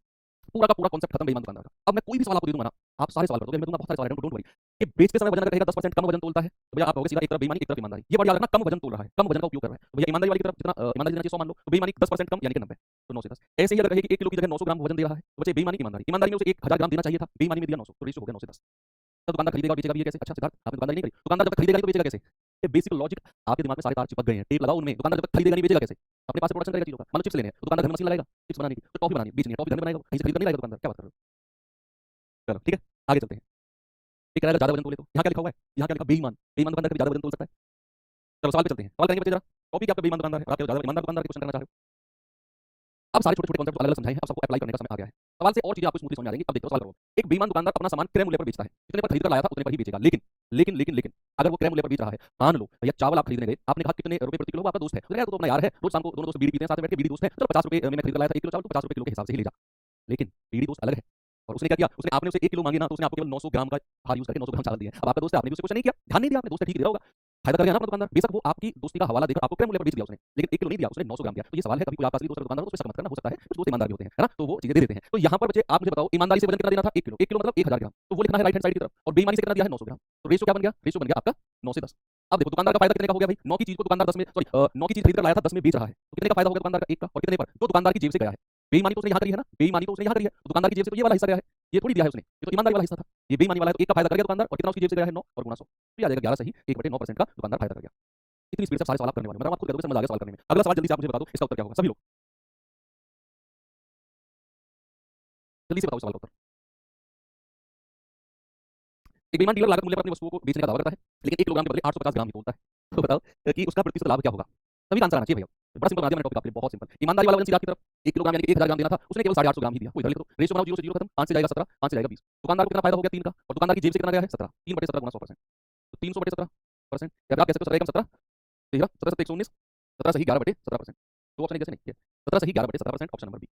A: पूरा का पूरा कॉन्सेप्ट खत्म बेईमान दुकानदार का। अब मैं कोई भी सवाल आपको दे दूंगा ना, आप सारे सवाल करोगे, मैं दूंगा बहुत सारे सवाल, डोंट वरी। ये बेचते समय वजन अगर कहेगा 10% कम वजन तोलता है, तो भैया आप कहोगे सीधा एक तरफ बेईमानी एक तरफ ईमानदारी। ये बात याद रखना, कम वजन तोल रहा है, कम वजन का उपयोग कर रहा है, तो भैया ईमानदारी वाली तरफ जितना ईमानदारी देना चाहिए 100 मान लो, तो बेईमानी 10% कम यानी कि 90, तो 9 से 10। ऐसे ही अगर कहे कि 1 किलो की जगह 900 ग्राम वजन दे रहा है, तो बच्चे बेईमानी ईमानदारी, ईमानदारी में उसे 1000 ग्राम देना चाहिए था, बेईमानी में दिया 900, तो रेशियो हो गया 9 से 10। तो दुकानदार खरीदेगा और बेचेगा भी ये कैसे? अच्छा सिद्धार्थ, आपने दुकानदारी नहीं करी, दुकानदार जब तक खरीदेगा नहीं तो बेचेगा कैसे? ये बेसिक लॉजिक आपके दिमाग में सारे तार चिपक गए हैं, टेप लगाओ उनमें। दुकानदार जब तक खरीदेगा नहीं बेचेगा कैसे? अपने पास से प्रोडक्शन करेगा चीजों का, मान लो चिप्स लेने हैं तो दुकानदार घर में मशीन लगाएगा चिप्स बनाने की, तो टॉफी बनानी है, बेचनी है, टॉफी घर में बनाएगा, कहीं से खरीद कर नहीं लाएगा दुकानदार, क्या बात कर रहे हो? चलो ठीक है, आगे चलते हैं। ये कह रहा है ज्यादा वजन तोले, तो यहाँ क्या लिखा हुआ है, यहाँ क्या लिखा, बेईमान, बेईमान दुकानदार कभी ज्यादा वजन तोल सकता है। चलो सवाल पे चलते हैं, सवाल करेंगे बच्चे जरा, टॉपिक क्या आपका बेईमान दुकानदार है और आप ज्यादा ईमानदार दुकानदार क्वेश्चन करना चाह रहे हो। अब सारे छोटे छोटे कॉन्सेप्ट अलग अलग समझाए हैं, अब सबको अप्लाई करने का समय आ गया है। सवाल से और चीजें आपको स्मूथली समझ आ जाएंगी। अब देखो सवाल करो, एक बेईमान दुकानदार अपना सामान क्रय मूल्य पर बेचता है, जितने पर खरीद कर लाया था उतने पर ही बेचेगा, लेकिन लेकिन लेकिन लेकिन अगर वो क्रय मूल्य पर बेच रहा है, मान लो भैया चावल आप खरीदने गए, आपने कहा कितने रुपए प्रति किलो, आपका दोस्त है, तो तो अपना यार है, रोज शाम को दोनों दोस्त बीड़ी पीते हैं, साथ में बैठ के बीड़ी दोस्त है, चलो 50 रुपए में मैं खरीद कर लाया था 1 किलो चावल, तो 50 रुपए किलो के हिसाब से ही ले जा। लेकिन बीड़ी दोस्त अलग है, और उसने क्या किया, उसने आपने उसे 1 किलो मांगी ना, तो उसने आपको केवल 900 ग्राम का हार यूज करके 900 ग्राम चावल दिया। अब आपका दोस्त है, आपने भी उसे कुछ नहीं किया, ध्यान नहीं दिया, आपने दोस्त ठीक दे रहा होगा, फायदा कर गया ना अपना दुकानदार। बेशक वो आपकी दोस्ती का हवाला देकर आपको क्रय मूल्य पर बेच दिया उसने, लेकिन 1 किलो नहीं दिया, उसने 900 ग्राम दिया। तो ये सवाल है, कभी कोई आपका असली दोस्त दुकानदार हो तो उससे शक मत करना, हो सकता है कुछ दोस्त ईमानदार भी होते हैं, है ना, तो वो चीजें दे देते हैं। तो यहाँ पर बच्चे आप मुझे बताओ, ईमानदारी से वजन कितना देना था 1 किलो, 1 किलो मतलब 1000 ग्राम, तो वो लिखना है राइट हैंड साइड की तरफ, और बेईमानी से कितना दिया है 900 ग्राम, तो रेशियो क्या बन गया, रेशियो बन गया आपका 9 से 10। अब देखो दुकानदार का फायदा कितने का हो गया भाई, 9 की चीज को दुकानदार 10 में, सॉरी 9 की चीज खरीद कर लाया था 10 में बेच रहा है, तो कितने का फायदा हो गया दुकानदार का, एक का, और कितने पर, जो दुकानदार की जेब से गया है। बेईमानी तो उसने यहाँ करी है ना, बेईमानी तो उसने यहाँ करी है, तो दुकानदार की जेब से तो ये वाला हिस्सा गया है, ये थोड़ी दिया है उसने, ये तो ईमानदारी वाला हिस्सा था, ये बेईमानी वाला है, तो एक का फायदा कर गया दुकानदार, और कितना उसकी जेब से गया है 9 और गुणा 100, तो ये आ जाएगा 11 सही 1/9% का दुकानदार फायदा कर गया। इतनी स्पीड से सारे सवाल आप करने वाले, मतलब आपको कह दोगे समझ आ गया सवाल करने में। अगला सवाल जल्दी से आप मुझे बता दो इसका उत्तर क्या होगा, सभी लोग जल्दी से बताओ सवाल का उत्तर। एक बेईमान डीलर लागत मूल्य पर अपनी वस्तुओं को बेचने का दावा करता है, लेकिन 1 किलोग्राम के बदले 850 ग्राम ही तोलता है, तो बताओ कि उसका प्रतिशत लाभ क्या होगा। सभी का आंसर आना चाहिए भैया, बड़ा सिंपल बना दिया मैंने टॉपिक आपके लिए, बहुत सिंपल। ईमानदारी वाला वजन सीधा आपकी तरफ, 1 किलोग्राम यानी कि 1000 ग्राम देना था, उसने केवल 850 ग्राम ही दिया, वो इधर लिख दो, रेशियो बनाओ 0 से 0 खत्म, 5 से जाएगा 17, 5 से जाएगा 20, दुकानदार को कितना फायदा हो गया 3 का, और दुकानदार की जेब से कितना गया है 17, 3/17 गुणा 100%, तो 300/17%, या फिर आप कह सकते हो 17 एकम 17 13 17 7 119, 17 सही 11/17%, दो ऑप्शन एक जैसे नहीं है, 17 सही 11/17%, ऑप्शन नंबर बी।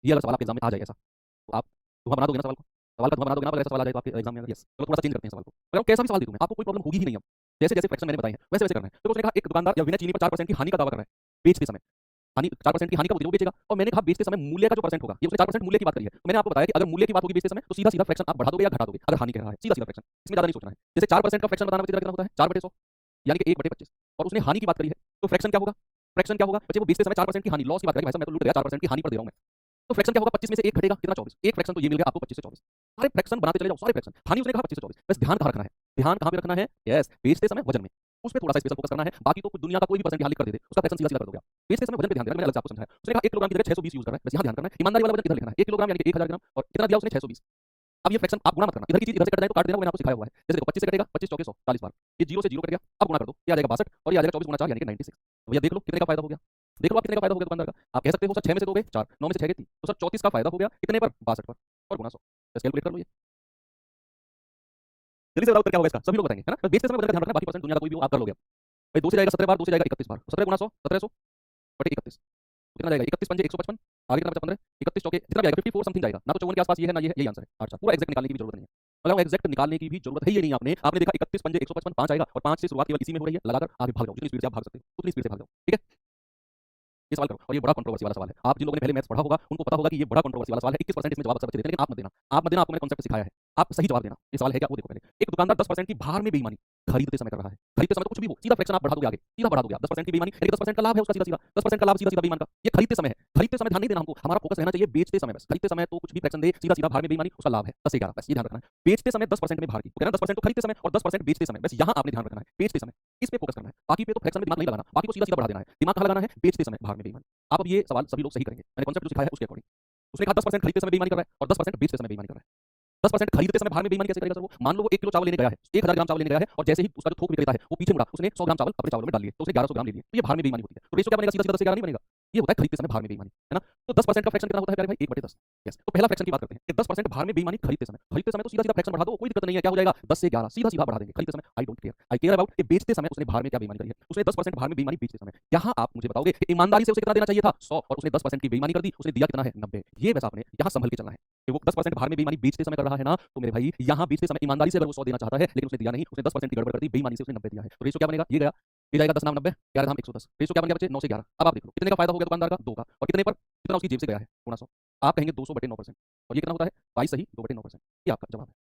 A: ये अगर सवाल आपके एग्जाम में आ जाए ऐसा, तो आप धुआं बना दोगे ना सवाल को, सवाल का धुआं बना दोगे ना, अगर ऐसा सवाल आ जाए तो आपके एग्जाम में, अगर यस, चलो थोड़ा सा चेंज करते हैं सवाल को, अगर कैसा भी सवाल दे दूं मैं, आपको कोई प्रॉब्लम होगी ही नहीं। अब जैसे जैसे फ्रैक्शन मैंने बताए हैं वैसे वैसे करना है। तो उसने कहा एक दुकानदार या बिना चीनी पर 4% की हानि का दावा कर रहा है बेचते समय, हानि 4% की हानि का वो बेचेगा, और मैंने कहा बेचते समय मूल्य का जो परसेंट होगा, ये उसने 4% मूल्य की बात करी है, तो मैंने आपको बताया कि अगर मूल्य की बात होगी बेचते समय तो सीधा सीधा फ्रैक्शन आप बढ़ा दोगे या घटा दोगे, अगर हानि कह रहा है सीधा सीधा फ्रैक्शन, इसमें ज्यादा नहीं सोचना है। जैसे 4% का फ्रैक्शन बताना बच्चे कितना होता है 4/100 यानी कि 1/25, और उसने हानि की बात करी है, तो फ्रैक्शन क्या होगा, फ्रैक्शन क्या होगा बच्चे, वो बेचते समय 4% की हानि लॉस की बात करेगा, भाई साहब मैं तो लूट गया 4% की हानि पर दे रहा हूं मैं, तो फ्रैक्शन क्या होगा 25 में से एक घटेगा कितना 24, एक फ्रैक्शन तो ये मिल गया आपको 25 से 24, सारे फ्रैक्शन बनाते चले जाओ, सारे फ्रैक्शन, हानि उसने कहा 25 से 24, बस ध्यान कहां रखना है, ध्यान कहां पे रखना है, यस बेचते समय वजन में, उस पे थोड़ा सा स्पेशल फोकस करना है, बाकी तो कुछ दुनिया का कोई भी परसेंट की हानि कर दे उसका फ्रैक्शन सीधा सीधा कर दोगे आप, बेचते समय वजन पे ध्यान देना, मैंने अलग से आपको समझाया। उसने कहा 1 किलोग्राम की जगह 620 यूज कर रहा है, बस यहां ध्यान करना है, ईमानदारी वाला वजन इधर लिखना है 1 किलोग्राम यानी कि 1000 ग्राम, और कितना दिया उसने 620। अब ये फ्रैक्शन आप गुणा मत करना, इधर की चीज इधर से कट जाए तो काट देना, वो मैंने आपको सिखाया हुआ है, जैसे देखो 25 से कटेगा 25 चौके 100 40 बार, ये 0 से 0 कट गया, अब गुणा कर दो, ये आ जाएगा 62, और ये आ जाएगा 24 गुणा 4 यानी कि 96, तो भैया देख लो कितने का फायदा हो गया, देख लो आप कितने का फायदा हो गया दुकानदार का। आप कह सकते हो सर 6 में से दोगे 4, 9 में से 6 गई 3, तो सर 34 का फायदा हो गया कितने पर 62 पर, और गुणा 100, बस कैलकुलेट कर लो ये, जल्दी से बताओ क्या होगा इसका, सभी लोग बताएंगे है ना, बस बेचते समय वजन का ध्यान रखना, बाकी परसेंट दुनिया का कोई भी हो आप कर लोगे। भाई 2 से जाएगा 17 बार, 2 से जाएगा 31 बार, 17 गुणा 100 1700 बटे 31, कितना जाएगा 31 पंजे 155, आगे कितना बचा 15, 31 चौके कितना जाएगा 54 समथिंग जाएगा ना, तो 54 के आसपास ये है ना, ये है, यही आंसर है। अच्छा पूरा एग्जैक्ट निकालने की भी जरूरत नहीं है, मतलब एग्जैक्ट निकालने की भी जरूरत है ये नहीं, आपने देखा 31 पंजे 155 5 आएगा, और 5 से शुरुआत केवल इसी में हो रही है, लगाकर आगे भाग जाओ, जितनी स्पीड से आप भाग सकते हो उतनी स्पीड से भाग जाओ, ठीक है। ये सवाल करो, और ये बड़ा कंट्रोवर्सी वाला सवाल है, आप जिन लोगों ने पहले मैथ्स पढ़ा होगा उनको पता होगा कि ये बड़ा कंट्रोवर्सी वाला सवाल है, 21% इसमें जवाब अक्सर बच्चे देते हैं, लेकिन आप मत देना, आप मत देना, आपको मैंने कॉन्सेप्ट सिखाया है, आप सही जवाब देना। ये सवाल है क्या वो देखो पहले, एक दुकानदार 10% की बाहर में बेईमानी खरीदते समय कर रहा है, खरीदते समय तो कुछ भी हो सीधा फ्रैक्शन आप बढ़ा दोगे आगे, सीधा बढ़ा दोगे आप 10% की बेईमानी, यानी 10% का लाभ है उसका, सीधा सीधा 10% का लाभ सीधा सीधा बेईमान का, ये खरीदते समय है, खरीदते समय ध्यान नहीं देना हमको, हमारा फोकस रहना चाहिए बेचते समय, बस खरीदते समय तो कुछ भी फ्रैक्शन दे सीधा सीधा बाहर में बेईमानी उसका लाभ है 10 से 11, बस ये ध्यान रखना है। बेचते समय 10% में बाहर की, कहना 10% तो खरीदते समय और 10% बेचते समय, बस यहाँ आपने ध्यान रखना है, बेचते समय इस पे फोकस करना है, बाकी पे तो फ्रैक्शन में दिमाग नहीं लगाना, बाकी को सीधा सीधा बढ़ा देना है, दिमाग कहाँ लगाना है बेचते समय बाहर में बेईमानी। आप अब ये सवाल सभी लोग सही करेंगे, मैंने कॉन्सेप्ट जो सिखाया है उसके अकॉर्डिंग। उसने कहा 10% खरीदते समय बेईमानी कर रहा है और 10% बेचते समय बेईमानी कर रहा है, 10% खरीदते समय बाहर में बेईमानी कैसे करेगा सर वो, मान लो वो 1 किलो चावल लेने गया है, 1000 ग्राम चावल लेने गया है, और जैसे ही उसका जो थोक विक्रेता है वो पीछे मुड़ा, उसने 100 ग्राम चावल अपने चावलों में डाल लिए, तो उसने 1100 ग्राम ले लिए, तो ये बाहर में बेईमानी होती है। तो रेशियो क्या बनेगा, सीधा सीधा 10 से 11 नहीं बनेगा, ये होता है खरीदते समय बाहर में बेईमानी, है ना। तो 10% का फ्रैक्शन कितना होता है प्यारे भाई 1/10, यस। तो पहला फ्रैक्शन की बात करते हैं कि 10% बाहर में बेईमानी खरीदते समय तो सीधा सीधा फ्रैक्शन बढ़ा दो, कोई दिक्कत नहीं है, क्या हो जाएगा 10 से 11 सीधा सीधा बढ़ा देंगे खरीदते समय, I don't care, I care about कि बेचते समय उसने बाहर में क्या बेईमानी करी है, उसने 10% बाहर में बेईमानी बेचते समय, यहाँ आप मुझे बताओगे कि ईमानदारी से उसे कितना देना चाहिए था 100, और उसने 10% की बेईमानी कर दी, उसने दिया कितना है 90, ये वैसा आपने यहाँ संभल के चलना है कि वो 10% बाहर में बेईमानी बेचते समय कर रहा है ना, तो मेरे भाई यहाँ बेचते समय ईमानदारी से अगर वो 100 देना चाहता है लेकिन उसने दिया नहीं, उसने 10% की गड़बड़ कर दी, बेईमानी से उसने 90 दिया है, तो रेशियो क्या बनेगा, ये गया, ये जाएगा 10 नाम 90, 11 नाम 110, रेशियो क्या बन गया बच्चे 9 से 11। अब आप देख लो कितने का फायदा हो गया दुकानदार का 2 का, और कितने पर, कितना उसकी जेब से गया है गुणा 100, आप कहेंगे 200/9%, और ये कितना होता है 22 सही 2/9%, ये आपका जवाब है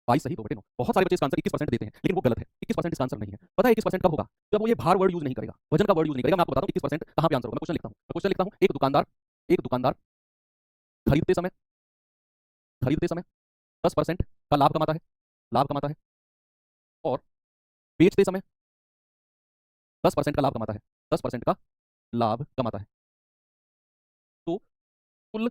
A: 22 सही 2/9। बहुत सारे बच्चे इसका आंसर 21% देते हैं, लेकिन वो गलत है, 21% इसका आंसर नहीं है। पता है 21% कब होगा, जब वो ये भार वर्ड यूज नहीं करेगा, वजन का वर्ड यूज नहीं करेगा। मैं आपको बताता हूँ 21% कहां पे आंसर होगा, मैं क्वेश्चन लिखता हूं, एक दुकानदार खरीदते समय 10% का लाभ कमाता है और बेचते समय 10% का लाभ कमाता है, 10% का लाभ कमाता है, तो कुल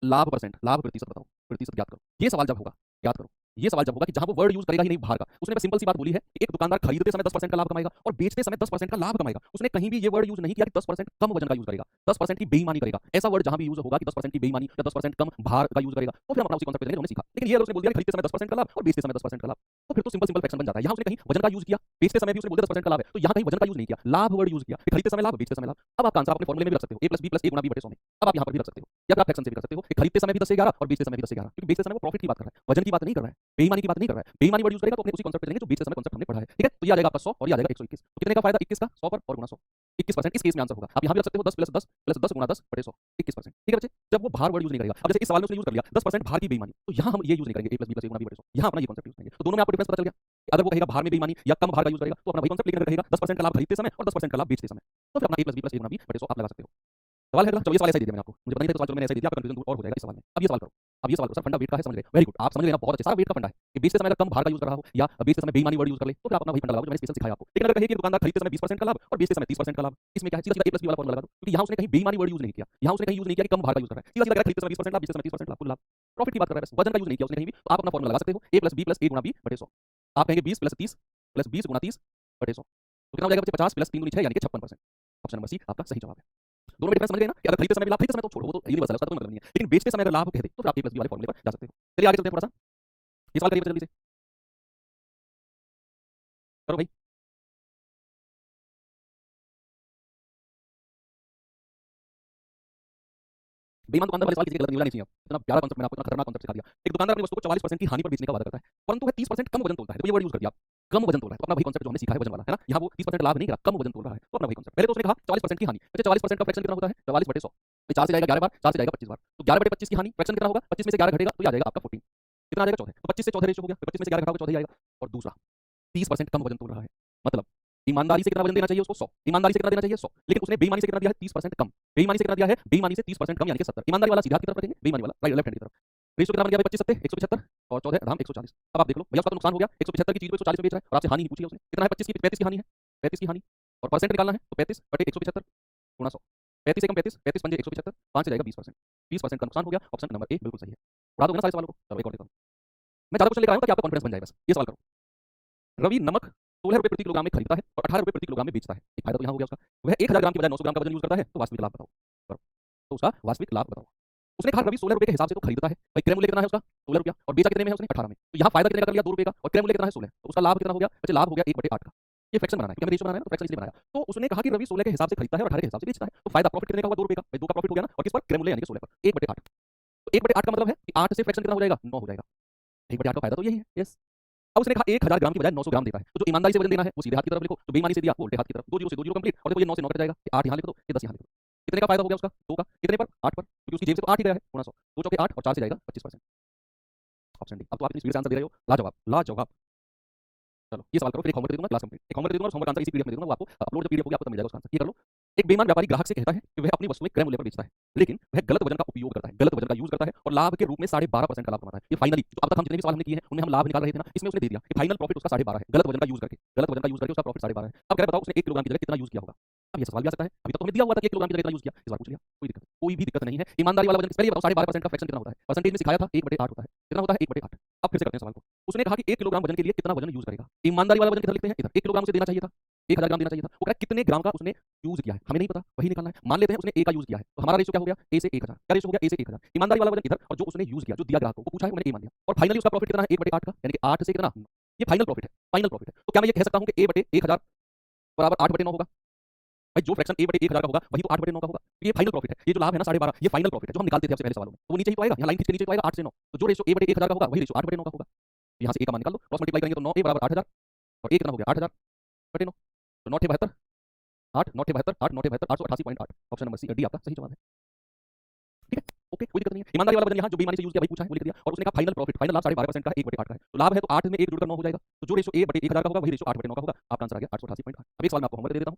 A: लाभ प्रतिशत बताओ, प्रतिशत ज्ञात करो। ये सवाल जब होगा, याद करो, ये सवाल जब होगा कि जहां वो वर्ड यूज करेगा ही नहीं बाहर का, उसने बस सिंपल सी बात बोली है कि एक दुकानदार खरीदते समय 10% का लाभ कमाएगा और बेचते समय 10% का लाभ कमाएगा, उसने कहीं भी ये वर्ड यूज नहीं किया कि 10% कम वजन का यूज करेगा, 10% की बेईमानी करेगा। ऐसा वर्ड जहां भी यूज होगा कि 10% की बेईमानी या 10% कम भार का यूज करेगा, तो फिर हम अपना उसी कॉन्सेप्ट पे चलेंगे, हमने सीखा। लेकिन ये अगर उसने बोल दिया खरीदते समय 10% का लाभ और बेचते समय 10% का लाभ, तो फिर तो सिंपल फ्रैक्शन बन जाता है। यहाँ उसने कहीं वजन का यूज किया, बेचते समय भी उसने बोल दिया 10% का लाभ है, तो यहाँ कहीं वजन का यूज नहीं किया, लाभ वर्ड यूज किया, खरीदते समय लाभ बेचते समय लाभ। अब आपका आंसर अपने फॉर्मूले में भी रख सकते हो, a + b + a × b/100 में, अब आप यहाँ पर भी रख सकते हो, या फिर आप फ्रैक्शन से भी कर सकते हो कि खरीदते समय भी 10 से 11 और बेचते समय भी 10 से 11, क्योंकि बेचते समय वो प्रॉफिट की बात कर रहा है, वजन की बात नहीं कर रहा है, बेईमानी की बात नहीं कर रहा है। बेईमानी वर्ड यूज करेगा तो अपने उसी कॉन्सेप्ट पे चलेंगे जो बेचते समय कॉन्सेप्ट हमने पढ़ा है, ठीक है। तो ये आ जाएगा आपका 100 और ये आ जाएगा 121, तो कितने का फायदा 21 का 100 पर और गुणा 100, 21% इस केस में आंसर होगा। आप यहाँ भी रख सकते हो 10 + 10 + 10 × 10/100, 21%, ठीक है बच्चे। जब वो भार वर्ड यूज नहीं करेगा, अब जैसे इस सवाल में उसने यूज कर लिया 10% भार की बेईमानी, तो यहाँ हम ये यूज नहीं करेंगे a + b + a × b/100, यहाँ अपना ये कॉन्सेप्ट यूज करेंगे, तो दोनों में आपको डिफरेंस पता चल गया। अगर वो कहेगा भार में बेईमानी या कम भार का यूज करेगा तो अपना वही कॉन्सेप्ट, लेकिन अगर कहेगा 10% का लाभ खरीदते समय और 10% का लाभ बेचते समय तो फिर अपना a + b + a × b / 100 आप लगा सकते हो। सवाल है अगला। चलो ये सवाल ऐसा ही दे दिया मैंने आपको, मुझे पता नहीं था तो सवाल चलो मैंने ऐसा ही दे दिया, आपका कंफ्यूजन दूर और हो जाएगा इस सवाल में। अब ये सवाल करो, अब ये सवाल करो, सर फंडा वेट का है, समझ गए, वेरी गुड, आप समझ लेना बहुत अच्छे, सारा वेट का फंडा है कि बेचते समय अगर कम भार का यूज कर रहा हो या बेचते समय बेईमानी वर्ड यूज कर ले तो फिर आप अपना वही फंडा लगाओ जो मैंने स्पेशल सिखाया आपको। लेकिन अगर कहे कि दुकानदार खरीदते समय 20% का लाभ और बेचते समय 30% का लाभ, इसमें क्या है, सीधा सीधा a + b वाला फॉर्मूला लगा दो, क्योंकि यहाँ उसने कहीं बेईमानी वर्ड यूज नहीं किया, यहाँ उसने कहीं यूज नहीं किया कि कम भार का यूज कर रहा है, सीधा सीधा खरीदते समय 20% लाभ, बेचते समय 30% लाभ, कुल लाभ, प्रॉफिट की बात कर रहा है, वजन का यूज नहीं किया उसने कहीं भी, तो आप अपना फॉर्मूला लगा सकते हो a + b + a × b / 100। आप कहेंगे 20 + 30 + 20 × 30 / 100 तो कितना हो जाएगा बच्चे, 50 + 3 × 6 यानी कि 56%। ऑप्शन नंबर सी आपका सही जवाब है। दोनों में डिफरेंस समझ गए ना कि अगर खरीदते समय भी लाभ, खरीदते समय तो छोड़ो, वो तो यूनिवर्सल है, उसका कोई मतलब नहीं है, लेकिन बेचते समय अगर लाभ कहते तो फिर आप a + b वाले फॉर्मूले पर जा सकते हो। चलिए आगे चलते हैं थोड़ा सा, ये सवाल करिए जल्दी से, करो भाई। बेईमान दुकानदार वाले सवाल किसी के गलत नहीं, होना नहीं चाहिए। इतना प्यारा कॉन्सेप्ट मैंने आपको, इतना खतरनाक कॉन्सेप्ट सिखा दिया। एक दुकानदार अपनी वस्तु को 40% की हानि पर बेचने का वादा करता है, परंतु वह 30% कम वजन तोलता है, तो ये वर्ड यूज कर दिया आप, कम वजन तोल रहा है, तो अपना वही कॉन्सेप्ट जो हमने सीखा है वजन वाला, है ना, यहाँ वो 30% लाभ नहीं करा, कम वजन तोल रहा है, तो अपना वही कॉन्सेप्ट। पहले तो उसने कहा 40% की हानि, अच्छा 40% का फ्रैक्शन कितना होता है, 44/100, 4 से जाएगा 11 बार, 4 से जाएगा 25 बार, तो 11/25 की हानि, फ्रैक्शन कितना होगा, 25 में से 11 घटेगा तो ये आ जाएगा आपका 14, कितना आ जाएगा 14, तो 25 से 14 रेशियो हो गया, 25 में से 11 घटाओगे 14 ही आएगा। और दूसरा 30% कम वजन तोल रहा है, मतलब ईमानदारी से कितना वजन देना चाहिए उसको, 100, ईमानदारी से कितना देना चाहिए 100, लेकिन उसने बेईमानी से कितना दिया है, 30% कम, बेईमानी से कितना दिया है, बेईमानी से 30% कम यानी कि 70, ईमानदारी वाला सीधा की तरफ रखेंगे, बेईमानी वाला राइट लेफ्ट हैंड की तरफ। रेशियो कितना बन गया भाई, 25 70 175 और 14 धाम 140। अब आप देख लो भैया उसका तो नुकसान हो गया, 175 की चीज को 140 में बेच रहा है और आपसे हानि नहीं पूछी है उसने, कितना है, 25 की, 35 की हानि है, 35 की हानि, और परसेंट निकालना है तो 35/175 गुणा 100, 35 से कम 35, 35 पंजे 175, 5 से जाएगा 20%, 20% का नुकसान हो गया, ऑप्शन नंबर ए बिल्कुल सही है। उड़ा दोगे ना सारे सवालों को, चलो एक और देता हूँ, मैं ज्यादा क्वेश्चन लेकर आया हूं ताकि आपका कॉन्फिडेंस बन जाए, बस ये सवाल करो। रवि नमक 16 रुपए प्रति किलोग्राम में खरीदता है और 18 रुपए प्रति किलोग्राम में बेचता है, एक फायदा तो यहाँ हो गया उसका, वह 1000 ग्राम की बजाय 900 ग्राम का वजन यूज करता है, तो वास्तविक लाभ बताओ, करो, तो उसका वास्तविक लाभ बताओ। उसने कहा रवि 16 रुपए के हिसाब से तो खरीदता है, भाई क्रय मूल्य कितना है उसका 16 रुपया और बेचा कितने में है उसने 18 में, तो यहाँ फायदा कितने का कर लिया 2 रुपए का और क्रय मूल्य कितना है 16, तो उसका लाभ कितना हो गया बच्चे, लाभ हो गया 1/8 का। ये फ्रैक्शन बनाना है क्योंकि हमें रेशियो बनाना है ना, तो फ्रैक्शन इसलिए बनाया। तो उसने कहा कि रवि 16 के हिसाब से खरीदता है और 18 के हिसाब से बेचता है, तो फायदा प्रॉफिट कितने का होगा 2 रुपए का, भाई 2 का प्रॉफिट हो गया ना, और किस पर, क्रय मूल्य यानी कि 16 पर 1/8, तो 1/8 का मतलब है कि 8 से फ्रैक्शन कितना हो जाएगा 9 हो जाएगा, 1/8 का फायदा तो यही है, यस। अब उसने कहा 1000 ग्राम की बजाय 900 ग्राम देता है, तो जो ईमानदारी से वजन देना है वो सीधे हाथ की तरफ लिखो, जो बेईमानी से दिया वो उल्टे हाथ की तरफ, 2 जीरो से 2 जीरो कंप्लीट, और देखो ये 9 से 9 कट जाएगा, ये 8 यहाँ लिख दो, ये 10 यहाँ लिख दो, कितने का फायदा हो गया उसका 2 का, कितने पर 8 पर, क्योंकि उसकी जेब से तो 8 ही गया है, गुणा 100, 2 चौके 8 और 4 से जाएगा 25%, ऑप्शन डी। अब तो आप इतनी स्पीड से आंसर दे रहे हो, लाजवाब लाजवाब। चलो ये सवाल करो, फिर एक होमवर्क दे दूंगा, क्लास कंप्लीट, एक होमवर्क दे दूंगा, होमवर्क आंसर इसी पीडीएफ में दे दूंगा, वो आपको अपलोड जब पीडीएफ होगी आपको तब मिल जाएगा उसका आंसर, ये कर लो। एक बेईमान व्यापारी ग्राहक से कहता है कि वह अपनी वस्तुएं क्रय मूल्य पर बेचता है, लेकिन वह गलत वजन का उपयोग करता है, गलत वजन का यूज करता है और लाभ के रूप में 12.5% का लाभ कमाता है। ये फाइनली जो अब तक हम जितने भी सवाल हमने किए हैं उनमें हम लाभ निकाल रहे थे ना, इसमें उसने दे दिया कि फाइनल प्रॉफिट उसका 12.5 है, गलत वजन का यूज करके, गलत वजन का यूज करके उसका प्रॉफिट 12.5 है। अब कह रहे बताओ उसने 1 किलोग्राम की जगह कितना यूज किया होगा, अब ये सवाल भी आ सकता है, अभी तक तो हमें दिया हुआ था कि 1 किलोग्राम की जगह कितना यूज किया, इस बार पूछ लिया, कोई भी दिक्कत नहीं है। ईमानदारी वाला वजन पहले बताओ 12.5% का फ्रैक्शन कितना होता है, परसेंटेज में सिखाया था 1/8 होता है, कितना होता है 1/8। अब फिर से करते हैं सवाल को, उसने कहा कि 1 किलोग्राम वजन के लिए कितना वजन यूज करेगा, ईमानदारी वाला वजन कितना लिखते हैं इधर, 1 किलोग्राम उसे देना चाहिए था, 1000 ग्राम देना चाहिए था, वो कह रहा है कितने ग्राम का उसने यूज किया है हमें नहीं पता, वही निकालना है। मान लेते हैं उसने ए का यूज किया है, तो हमारा रेशियो क्या हो गया ए से 1000, क्या रेशियो हो गया ए से 1000, ईमानदारी वाला वजन इधर और जो उसने यूज किया, जो दिया ग्राहक को वो पूछा है मैंने ए मान लिया, और फाइनली उसका प्रॉफिट कितना है 1/8 का, यानी कि 8 से कितना, ये फाइनल प्रॉफिट है, फाइनल प्रॉफिट है। तो क्या मैं ये कह सकता हूं कि a/1000 बराबर 8/9 होगा, भाई जो फ्रैक्शन a/1000 का होगा वही तो 8/9 का होगा, ये फाइनल प्रॉफिट है, ये जो लाभ है ना 12.5 ये फाइनल प्रॉफिट है जो हम निकालते थे आपसे पहले सवालों में, तो वो नीचे ही तो आएगा, यहाँ लाइन खींच के नीचे तो आएगा 8 से 9, तो जो रेशियो a/1000 का होगा वही रेशियो 8/9 का होगा, यहाँ से a का मान निकाल लो, क्रॉस मल्टीप्लाई करेंगे तो 9a बराबर 8000 और a कितना हो गया 8000/9, तो 9 72 8 9 72 8 9 72 888.8, ऑप्शन नंबर सी डी आपका सही जवाब है। ठीक है, ओके कोई दिक्कत नहीं है। ईमानदारी वाला वजन यहाँ जो बेईमानी से यूज किया वही पूछा है वो लिख दिया, और उसने कहा फाइनल प्रॉफिट, फाइनल लाभ 12.5% का 1/8 का है, तो लाभ है तो 8 में 1 जुड़कर 9 हो जाएगा, तो जो रेशियो a/1000 का होगा वही रेशियो 8/9 का होगा, आपका आंसर आ गया 888.8। अब एक सवाल मैं आपको होमवर्क दे देता हूँ,